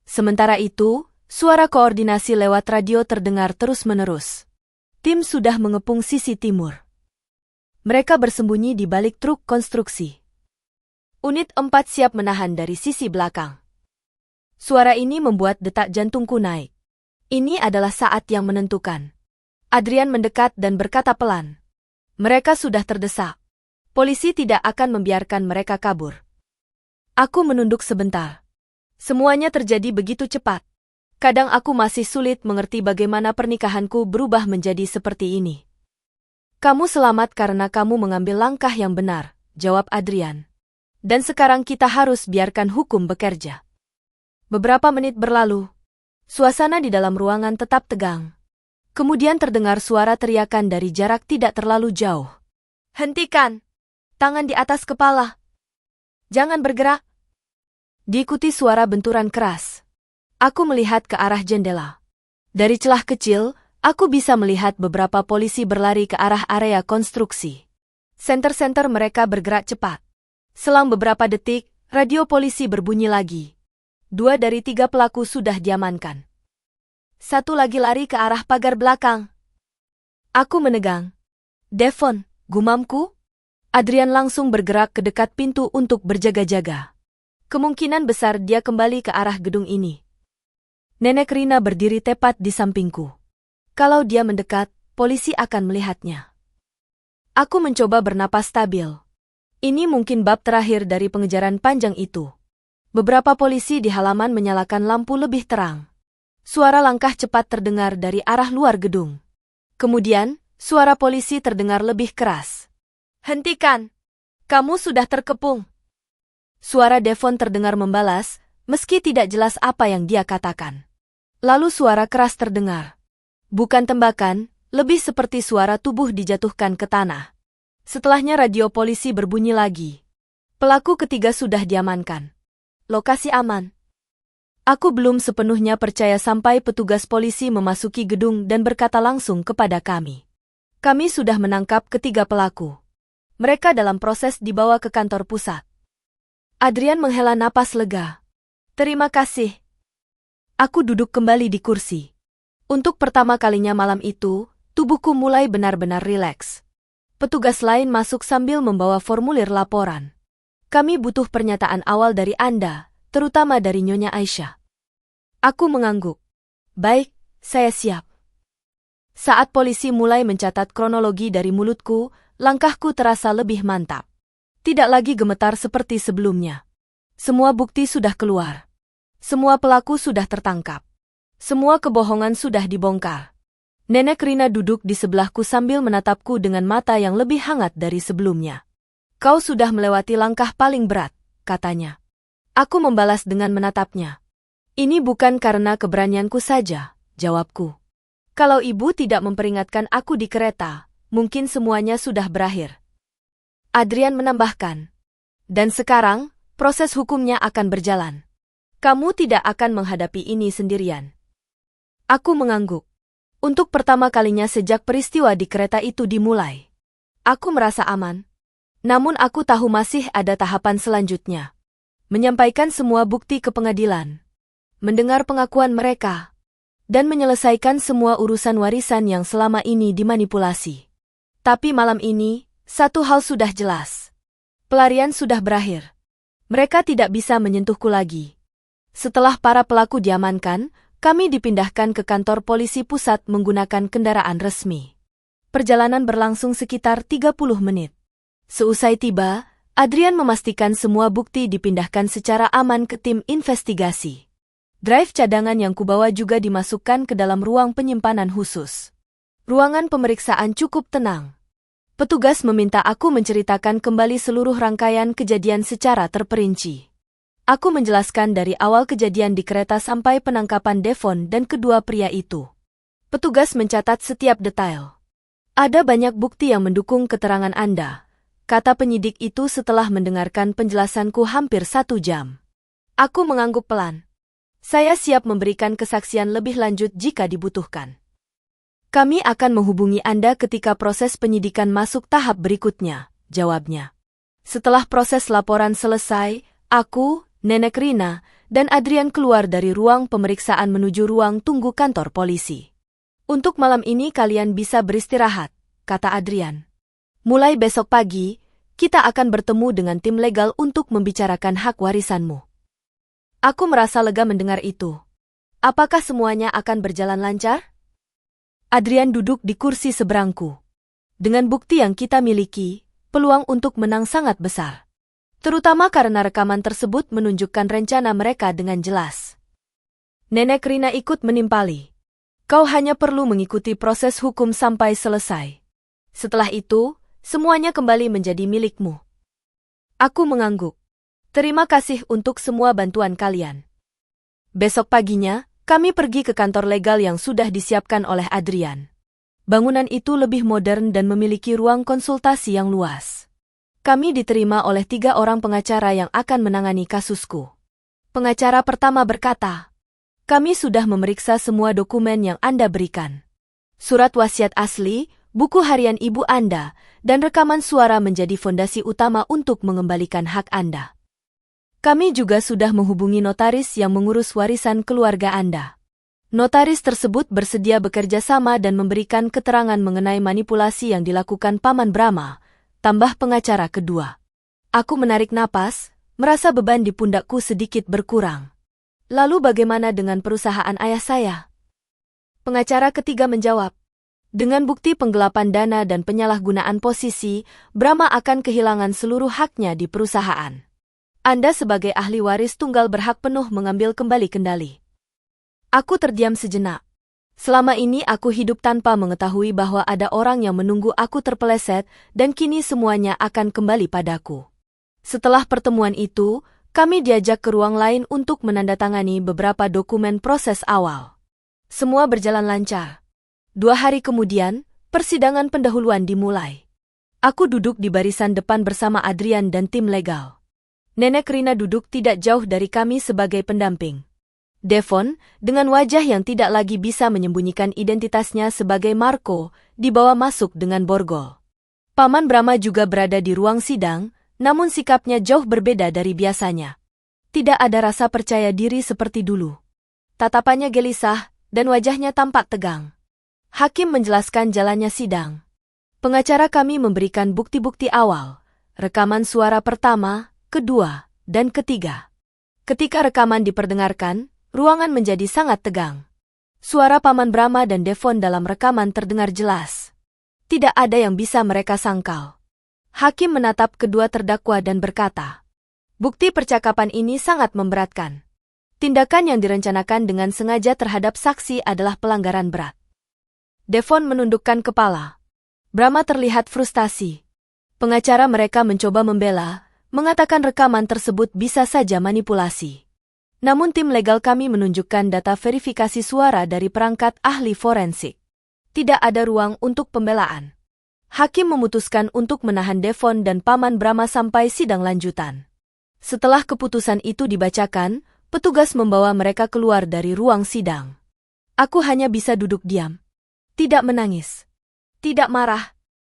Sementara itu, suara koordinasi lewat radio terdengar terus-menerus. Tim sudah mengepung sisi timur. Mereka bersembunyi di balik truk konstruksi. Unit 4 siap menahan dari sisi belakang. Suara ini membuat detak jantungku naik. Ini adalah saat yang menentukan. Adrian mendekat dan berkata pelan. Mereka sudah terdesak. Polisi tidak akan membiarkan mereka kabur. Aku menunduk sebentar. Semuanya terjadi begitu cepat. Kadang aku masih sulit mengerti bagaimana pernikahanku berubah menjadi seperti ini. Kamu selamat karena kamu mengambil langkah yang benar, jawab Adrian. Dan sekarang kita harus biarkan hukum bekerja. Beberapa menit berlalu. Suasana di dalam ruangan tetap tegang. Kemudian terdengar suara teriakan dari jarak tidak terlalu jauh. Hentikan! Tangan di atas kepala. Jangan bergerak. Diikuti suara benturan keras. Aku melihat ke arah jendela. Dari celah kecil, Aku bisa melihat beberapa polisi berlari ke arah area konstruksi. Senter-senter mereka bergerak cepat. Selang beberapa detik, radio polisi berbunyi lagi. 2 dari 3 pelaku sudah diamankan. Satu lagi lari ke arah pagar belakang. Aku menegang. Devon, gumamku? Adrian langsung bergerak ke dekat pintu untuk berjaga-jaga. Kemungkinan besar dia kembali ke arah gedung ini. Nenek Rina berdiri tepat di sampingku. Kalau dia mendekat, polisi akan melihatnya. Aku mencoba bernapas stabil. Ini mungkin bab terakhir dari pengejaran panjang itu. Beberapa polisi di halaman menyalakan lampu lebih terang. Suara langkah cepat terdengar dari arah luar gedung. Kemudian, suara polisi terdengar lebih keras. "Hentikan! Kamu sudah terkepung!" Suara Devon terdengar membalas, meski tidak jelas apa yang dia katakan. Lalu suara keras terdengar. Bukan tembakan, lebih seperti suara tubuh dijatuhkan ke tanah. Setelahnya radio polisi berbunyi lagi. Pelaku ketiga sudah diamankan. Lokasi aman. Aku belum sepenuhnya percaya sampai petugas polisi memasuki gedung dan berkata langsung kepada kami. Kami sudah menangkap ketiga pelaku. Mereka dalam proses dibawa ke kantor pusat. Adrian menghela napas lega. Terima kasih. Aku duduk kembali di kursi. Untuk pertama kalinya malam itu, tubuhku mulai benar-benar rileks. Petugas lain masuk sambil membawa formulir laporan. Kami butuh pernyataan awal dari Anda, terutama dari Nyonya Aisyah. Aku mengangguk. Baik, saya siap. Saat polisi mulai mencatat kronologi dari mulutku, langkahku terasa lebih mantap. Tidak lagi gemetar seperti sebelumnya. Semua bukti sudah keluar. Semua pelaku sudah tertangkap. Semua kebohongan sudah dibongkar. Nenek Rina duduk di sebelahku sambil menatapku dengan mata yang lebih hangat dari sebelumnya. Kau sudah melewati langkah paling berat, katanya. Aku membalas dengan menatapnya. Ini bukan karena keberanianku saja, jawabku. Kalau ibu tidak memperingatkan aku di kereta, mungkin semuanya sudah berakhir. Adrian menambahkan. Dan sekarang, proses hukumnya akan berjalan. Kamu tidak akan menghadapi ini sendirian. Aku mengangguk. Untuk pertama kalinya sejak peristiwa di kereta itu dimulai. Aku merasa aman. Namun aku tahu masih ada tahapan selanjutnya. Menyampaikan semua bukti ke pengadilan. Mendengar pengakuan mereka. Dan menyelesaikan semua urusan warisan yang selama ini dimanipulasi. Tapi malam ini, satu hal sudah jelas. Pelarian sudah berakhir. Mereka tidak bisa menyentuhku lagi. Setelah para pelaku diamankan, kami dipindahkan ke kantor polisi pusat menggunakan kendaraan resmi. Perjalanan berlangsung sekitar 30 menit. Seusai tiba, Adrian memastikan semua bukti dipindahkan secara aman ke tim investigasi. Drive cadangan yang kubawa juga dimasukkan ke dalam ruang penyimpanan khusus. Ruangan pemeriksaan cukup tenang. Petugas meminta aku menceritakan kembali seluruh rangkaian kejadian secara terperinci. Aku menjelaskan dari awal kejadian di kereta sampai penangkapan Devon dan kedua pria itu. Petugas mencatat setiap detail. Ada banyak bukti yang mendukung keterangan Anda, kata penyidik itu setelah mendengarkan penjelasanku hampir 1 jam. Aku mengangguk pelan. Saya siap memberikan kesaksian lebih lanjut jika dibutuhkan. Kami akan menghubungi Anda ketika proses penyidikan masuk tahap berikutnya, jawabnya. Setelah proses laporan selesai, aku, Nenek Rina, dan Adrian keluar dari ruang pemeriksaan menuju ruang tunggu kantor polisi. Untuk malam ini kalian bisa beristirahat, kata Adrian. Mulai besok pagi, kita akan bertemu dengan tim legal untuk membicarakan hak warisanmu. Aku merasa lega mendengar itu. Apakah semuanya akan berjalan lancar? Adrian duduk di kursi seberangku. Dengan bukti yang kita miliki, peluang untuk menang sangat besar. Terutama karena rekaman tersebut menunjukkan rencana mereka dengan jelas. Nenek Rina ikut menimpali. Kau hanya perlu mengikuti proses hukum sampai selesai. Setelah itu, semuanya kembali menjadi milikmu. Aku mengangguk. Terima kasih untuk semua bantuan kalian. Besok paginya, kami pergi ke kantor legal yang sudah disiapkan oleh Adrian. Bangunan itu lebih modern dan memiliki ruang konsultasi yang luas. Kami diterima oleh 3 orang pengacara yang akan menangani kasusku. Pengacara pertama berkata, kami sudah memeriksa semua dokumen yang Anda berikan. Surat wasiat asli, buku harian ibu Anda, dan rekaman suara menjadi fondasi utama untuk mengembalikan hak Anda. Kami juga sudah menghubungi notaris yang mengurus warisan keluarga Anda. Notaris tersebut bersedia bekerja sama dan memberikan keterangan mengenai manipulasi yang dilakukan Paman Brahma, tambah pengacara kedua. Aku menarik napas, merasa beban di pundakku sedikit berkurang. Lalu bagaimana dengan perusahaan ayah saya? Pengacara ketiga menjawab, dengan bukti penggelapan dana dan penyalahgunaan posisi, Brahma akan kehilangan seluruh haknya di perusahaan. Anda sebagai ahli waris tunggal berhak penuh mengambil kembali kendali. Aku terdiam sejenak. Selama ini aku hidup tanpa mengetahui bahwa ada orang yang menunggu aku terpeleset dan kini semuanya akan kembali padaku. Setelah pertemuan itu, kami diajak ke ruang lain untuk menandatangani beberapa dokumen proses awal. Semua berjalan lancar. 2 hari kemudian, persidangan pendahuluan dimulai. Aku duduk di barisan depan bersama Adrian dan tim legal. Nenek Rina duduk tidak jauh dari kami sebagai pendamping. Devon, dengan wajah yang tidak lagi bisa menyembunyikan identitasnya sebagai Marco, dibawa masuk dengan borgol. Paman Brahma juga berada di ruang sidang, namun sikapnya jauh berbeda dari biasanya. Tidak ada rasa percaya diri seperti dulu. Tatapannya gelisah, dan wajahnya tampak tegang. Hakim menjelaskan jalannya sidang. Pengacara kami memberikan bukti-bukti awal, rekaman suara pertama, kedua, dan ketiga. Ketika rekaman diperdengarkan, ruangan menjadi sangat tegang. Suara Paman Brahma dan Devon dalam rekaman terdengar jelas. Tidak ada yang bisa mereka sangkal. Hakim menatap kedua terdakwa dan berkata, bukti percakapan ini sangat memberatkan. Tindakan yang direncanakan dengan sengaja terhadap saksi adalah pelanggaran berat. Devon menundukkan kepala. Brahma terlihat frustasi. Pengacara mereka mencoba membela, mengatakan rekaman tersebut bisa saja manipulasi. Namun tim legal kami menunjukkan data verifikasi suara dari perangkat ahli forensik. Tidak ada ruang untuk pembelaan. Hakim memutuskan untuk menahan Devon dan Paman Brahma sampai sidang lanjutan. Setelah keputusan itu dibacakan, petugas membawa mereka keluar dari ruang sidang. Aku hanya bisa duduk diam. Tidak menangis. Tidak marah.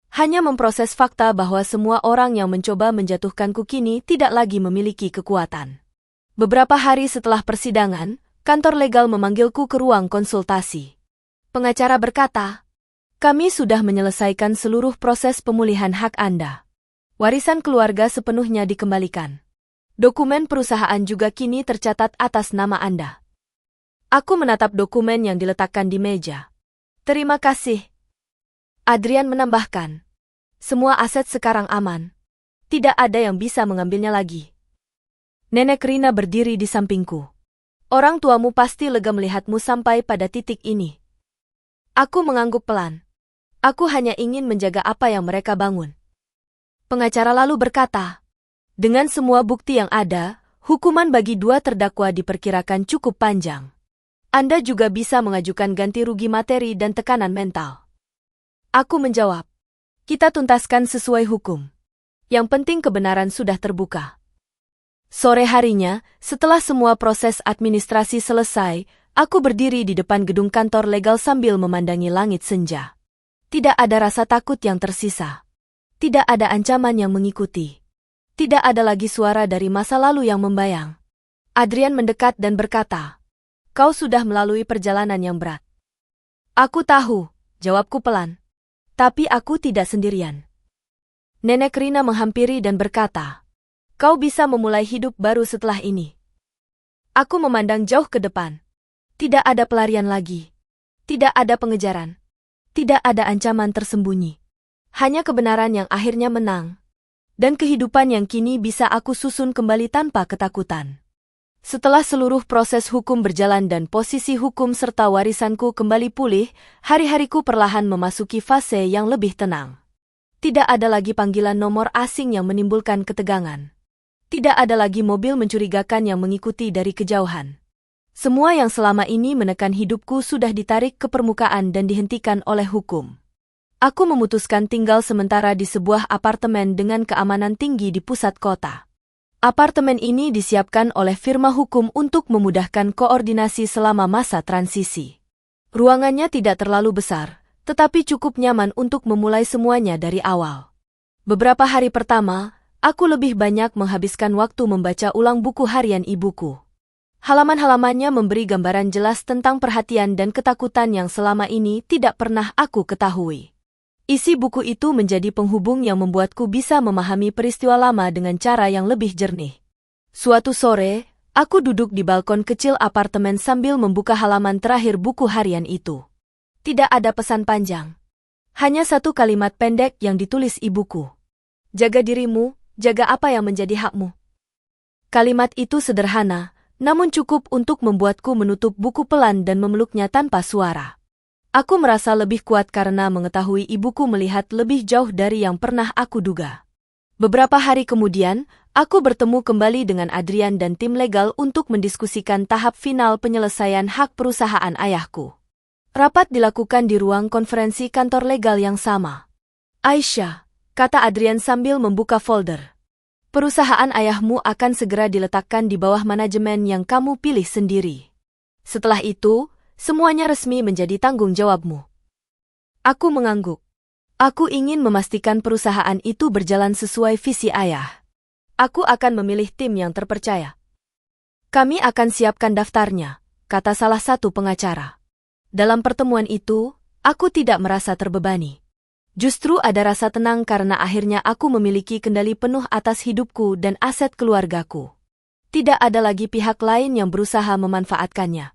Hanya memproses fakta bahwa semua orang yang mencoba menjatuhkanku kini tidak lagi memiliki kekuatan. Beberapa hari setelah persidangan, kantor legal memanggilku ke ruang konsultasi. Pengacara berkata, kami sudah menyelesaikan seluruh proses pemulihan hak Anda. Warisan keluarga sepenuhnya dikembalikan. Dokumen perusahaan juga kini tercatat atas nama Anda. Aku menatap dokumen yang diletakkan di meja. Terima kasih. Adrian menambahkan, semua aset sekarang aman. Tidak ada yang bisa mengambilnya lagi. Nenek Rina berdiri di sampingku. Orang tuamu pasti lega melihatmu sampai pada titik ini. Aku mengangguk pelan. Aku hanya ingin menjaga apa yang mereka bangun. Pengacara lalu berkata, dengan semua bukti yang ada, hukuman bagi 2 terdakwa diperkirakan cukup panjang. Anda juga bisa mengajukan ganti rugi materi dan tekanan mental. Aku menjawab, kita tuntaskan sesuai hukum. Yang penting kebenaran sudah terbuka. Sore harinya, setelah semua proses administrasi selesai, aku berdiri di depan gedung kantor legal sambil memandangi langit senja. Tidak ada rasa takut yang tersisa. Tidak ada ancaman yang mengikuti. Tidak ada lagi suara dari masa lalu yang membayang. Adrian mendekat dan berkata, kau sudah melalui perjalanan yang berat. Aku tahu, jawabku pelan. Tapi aku tidak sendirian. Nenek Rina menghampiri dan berkata, kau bisa memulai hidup baru setelah ini. Aku memandang jauh ke depan. Tidak ada pelarian lagi. Tidak ada pengejaran. Tidak ada ancaman tersembunyi. Hanya kebenaran yang akhirnya menang. Dan kehidupan yang kini bisa aku susun kembali tanpa ketakutan. Setelah seluruh proses hukum berjalan dan posisi hukum serta warisanku kembali pulih, hari-hariku perlahan memasuki fase yang lebih tenang. Tidak ada lagi panggilan nomor asing yang menimbulkan ketegangan. Tidak ada lagi mobil mencurigakan yang mengikuti dari kejauhan. Semua yang selama ini menekan hidupku sudah ditarik ke permukaan dan dihentikan oleh hukum. Aku memutuskan tinggal sementara di sebuah apartemen dengan keamanan tinggi di pusat kota. Apartemen ini disiapkan oleh firma hukum untuk memudahkan koordinasi selama masa transisi. Ruangannya tidak terlalu besar, tetapi cukup nyaman untuk memulai semuanya dari awal. Beberapa hari pertama, aku lebih banyak menghabiskan waktu membaca ulang buku harian ibuku. Halaman-halamannya memberi gambaran jelas tentang perhatian dan ketakutan yang selama ini tidak pernah aku ketahui. Isi buku itu menjadi penghubung yang membuatku bisa memahami peristiwa lama dengan cara yang lebih jernih. Suatu sore, aku duduk di balkon kecil apartemen sambil membuka halaman terakhir buku harian itu. Tidak ada pesan panjang. Hanya satu kalimat pendek yang ditulis ibuku. Jaga dirimu, jaga apa yang menjadi hakmu. Kalimat itu sederhana, namun cukup untuk membuatku menutup buku pelan dan memeluknya tanpa suara. Aku merasa lebih kuat karena mengetahui ibuku melihat lebih jauh dari yang pernah aku duga. Beberapa hari kemudian, aku bertemu kembali dengan Adrian dan tim legal untuk mendiskusikan tahap final penyelesaian hak perusahaan ayahku. Rapat dilakukan di ruang konferensi kantor legal yang sama. Aisyah, kata Adrian sambil membuka folder. Perusahaan ayahmu akan segera diletakkan di bawah manajemen yang kamu pilih sendiri. Setelah itu, semuanya resmi menjadi tanggung jawabmu. Aku mengangguk. Aku ingin memastikan perusahaan itu berjalan sesuai visi ayah. Aku akan memilih tim yang terpercaya. Kami akan siapkan daftarnya, kata salah satu pengacara. Dalam pertemuan itu, aku tidak merasa terbebani. Justru ada rasa tenang karena akhirnya aku memiliki kendali penuh atas hidupku dan aset keluargaku. Tidak ada lagi pihak lain yang berusaha memanfaatkannya.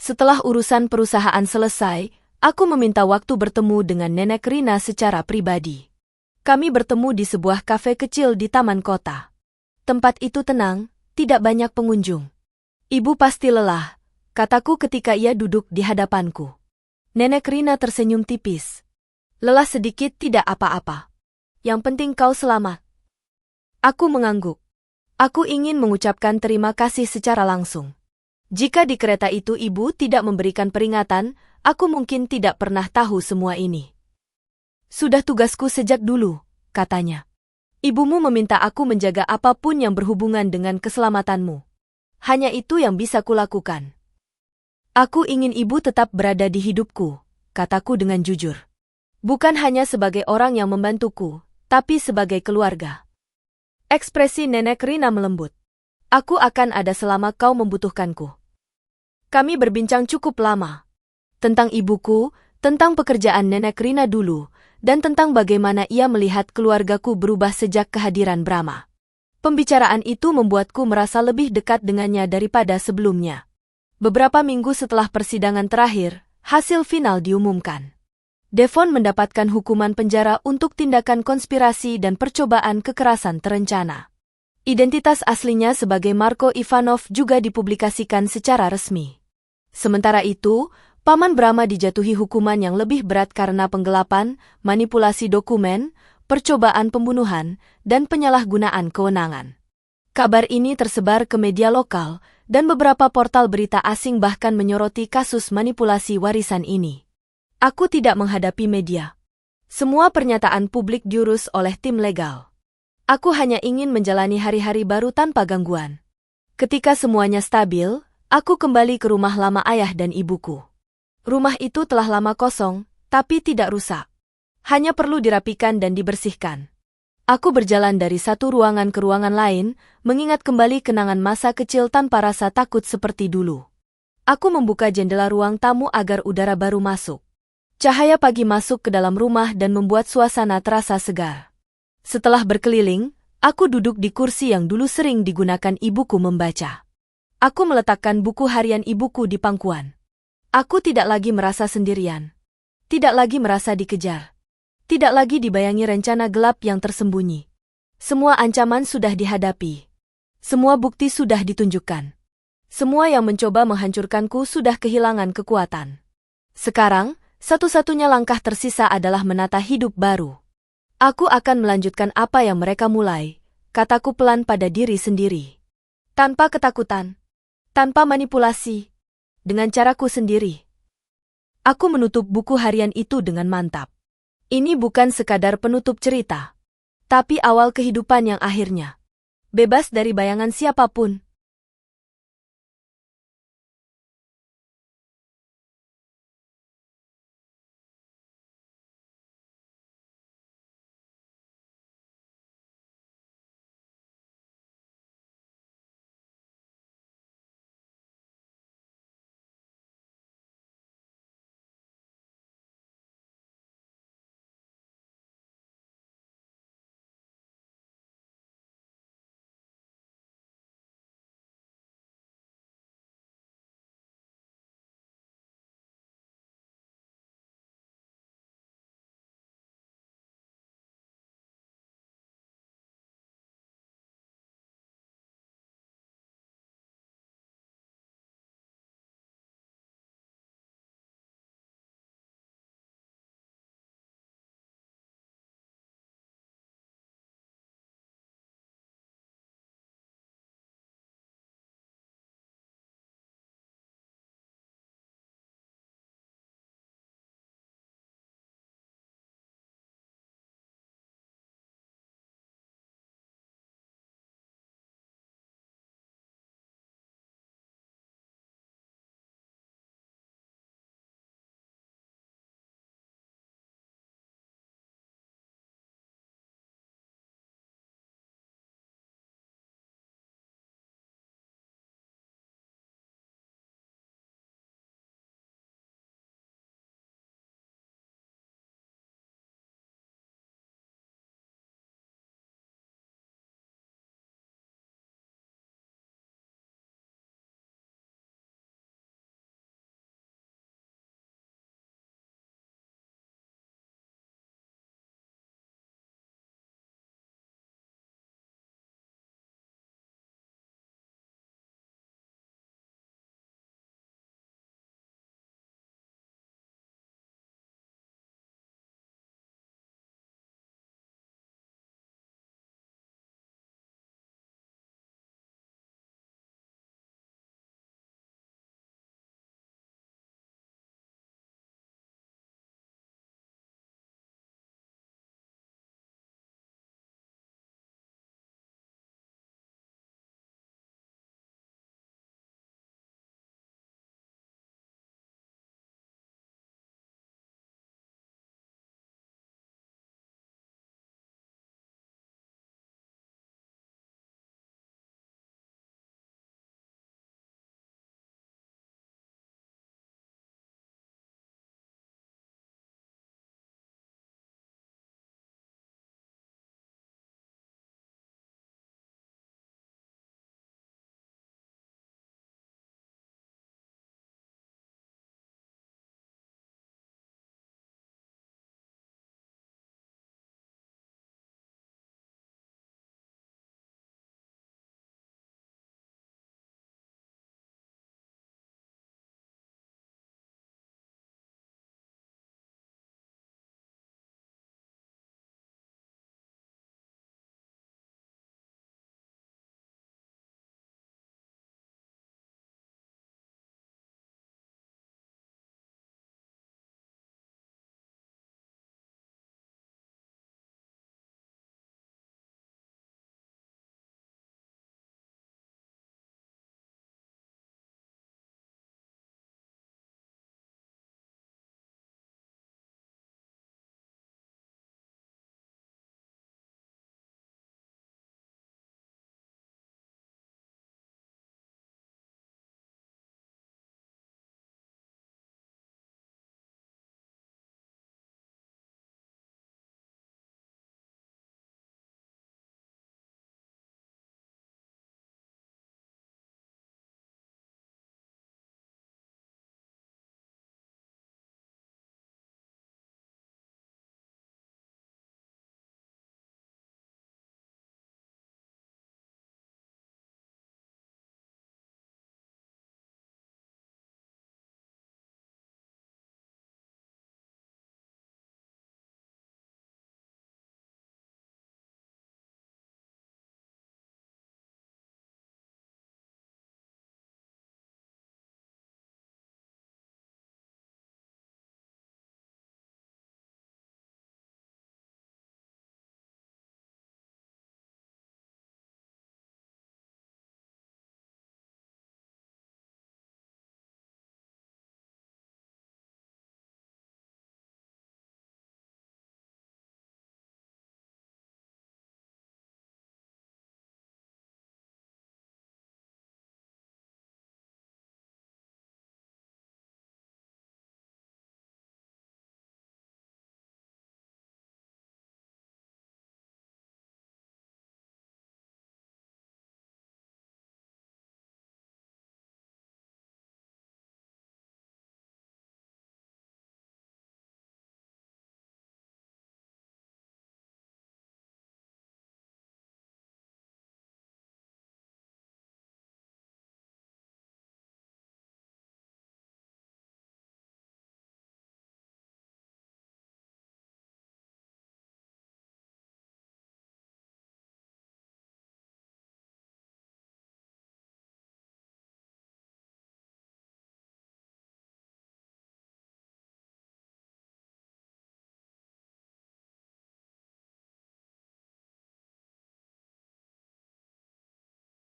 Setelah urusan perusahaan selesai, aku meminta waktu bertemu dengan Nenek Rina secara pribadi. Kami bertemu di sebuah kafe kecil di taman kota. Tempat itu tenang, tidak banyak pengunjung. Ibu pasti lelah, kataku ketika ia duduk di hadapanku. Nenek Rina tersenyum tipis. Lelah sedikit tidak apa-apa. Yang penting kau selamat. Aku mengangguk. Aku ingin mengucapkan terima kasih secara langsung. Jika di kereta itu ibu tidak memberikan peringatan, aku mungkin tidak pernah tahu semua ini. Sudah tugasku sejak dulu, katanya. Ibumu meminta aku menjaga apapun yang berhubungan dengan keselamatanmu. Hanya itu yang bisa kulakukan. Aku ingin ibu tetap berada di hidupku, kataku dengan jujur. Bukan hanya sebagai orang yang membantuku, tapi sebagai keluarga. Ekspresi Nenek Rina melembut. Aku akan ada selama kau membutuhkanku. Kami berbincang cukup lama. Tentang ibuku, tentang pekerjaan Nenek Rina dulu, dan tentang bagaimana ia melihat keluargaku berubah sejak kehadiran Brahma. Pembicaraan itu membuatku merasa lebih dekat dengannya daripada sebelumnya. Beberapa minggu setelah persidangan terakhir, hasil final diumumkan. Devon mendapatkan hukuman penjara untuk tindakan konspirasi dan percobaan kekerasan terencana. Identitas aslinya sebagai Marko Ivanov juga dipublikasikan secara resmi. Sementara itu, Paman Brahma dijatuhi hukuman yang lebih berat karena penggelapan, manipulasi dokumen, percobaan pembunuhan, dan penyalahgunaan kewenangan. Kabar ini tersebar ke media lokal, dan beberapa portal berita asing bahkan menyoroti kasus manipulasi warisan ini. Aku tidak menghadapi media. Semua pernyataan publik diurus oleh tim legal. Aku hanya ingin menjalani hari-hari baru tanpa gangguan. Ketika semuanya stabil, aku kembali ke rumah lama ayah dan ibuku. Rumah itu telah lama kosong, tapi tidak rusak. Hanya perlu dirapikan dan dibersihkan. Aku berjalan dari satu ruangan ke ruangan lain, mengingat kembali kenangan masa kecil tanpa rasa takut seperti dulu. Aku membuka jendela ruang tamu agar udara baru masuk. Cahaya pagi masuk ke dalam rumah dan membuat suasana terasa segar. Setelah berkeliling, aku duduk di kursi yang dulu sering digunakan ibuku membaca. Aku meletakkan buku harian ibuku di pangkuan. Aku tidak lagi merasa sendirian. Tidak lagi merasa dikejar. Tidak lagi dibayangi rencana gelap yang tersembunyi. Semua ancaman sudah dihadapi. Semua bukti sudah ditunjukkan. Semua yang mencoba menghancurkanku sudah kehilangan kekuatan. Sekarang, satu-satunya langkah tersisa adalah menata hidup baru. Aku akan melanjutkan apa yang mereka mulai, kataku pelan pada diri sendiri. Tanpa ketakutan. Tanpa manipulasi. Dengan caraku sendiri. Aku menutup buku harian itu dengan mantap. Ini bukan sekadar penutup cerita. Tapi awal kehidupan yang akhirnya. Bebas dari bayangan siapapun.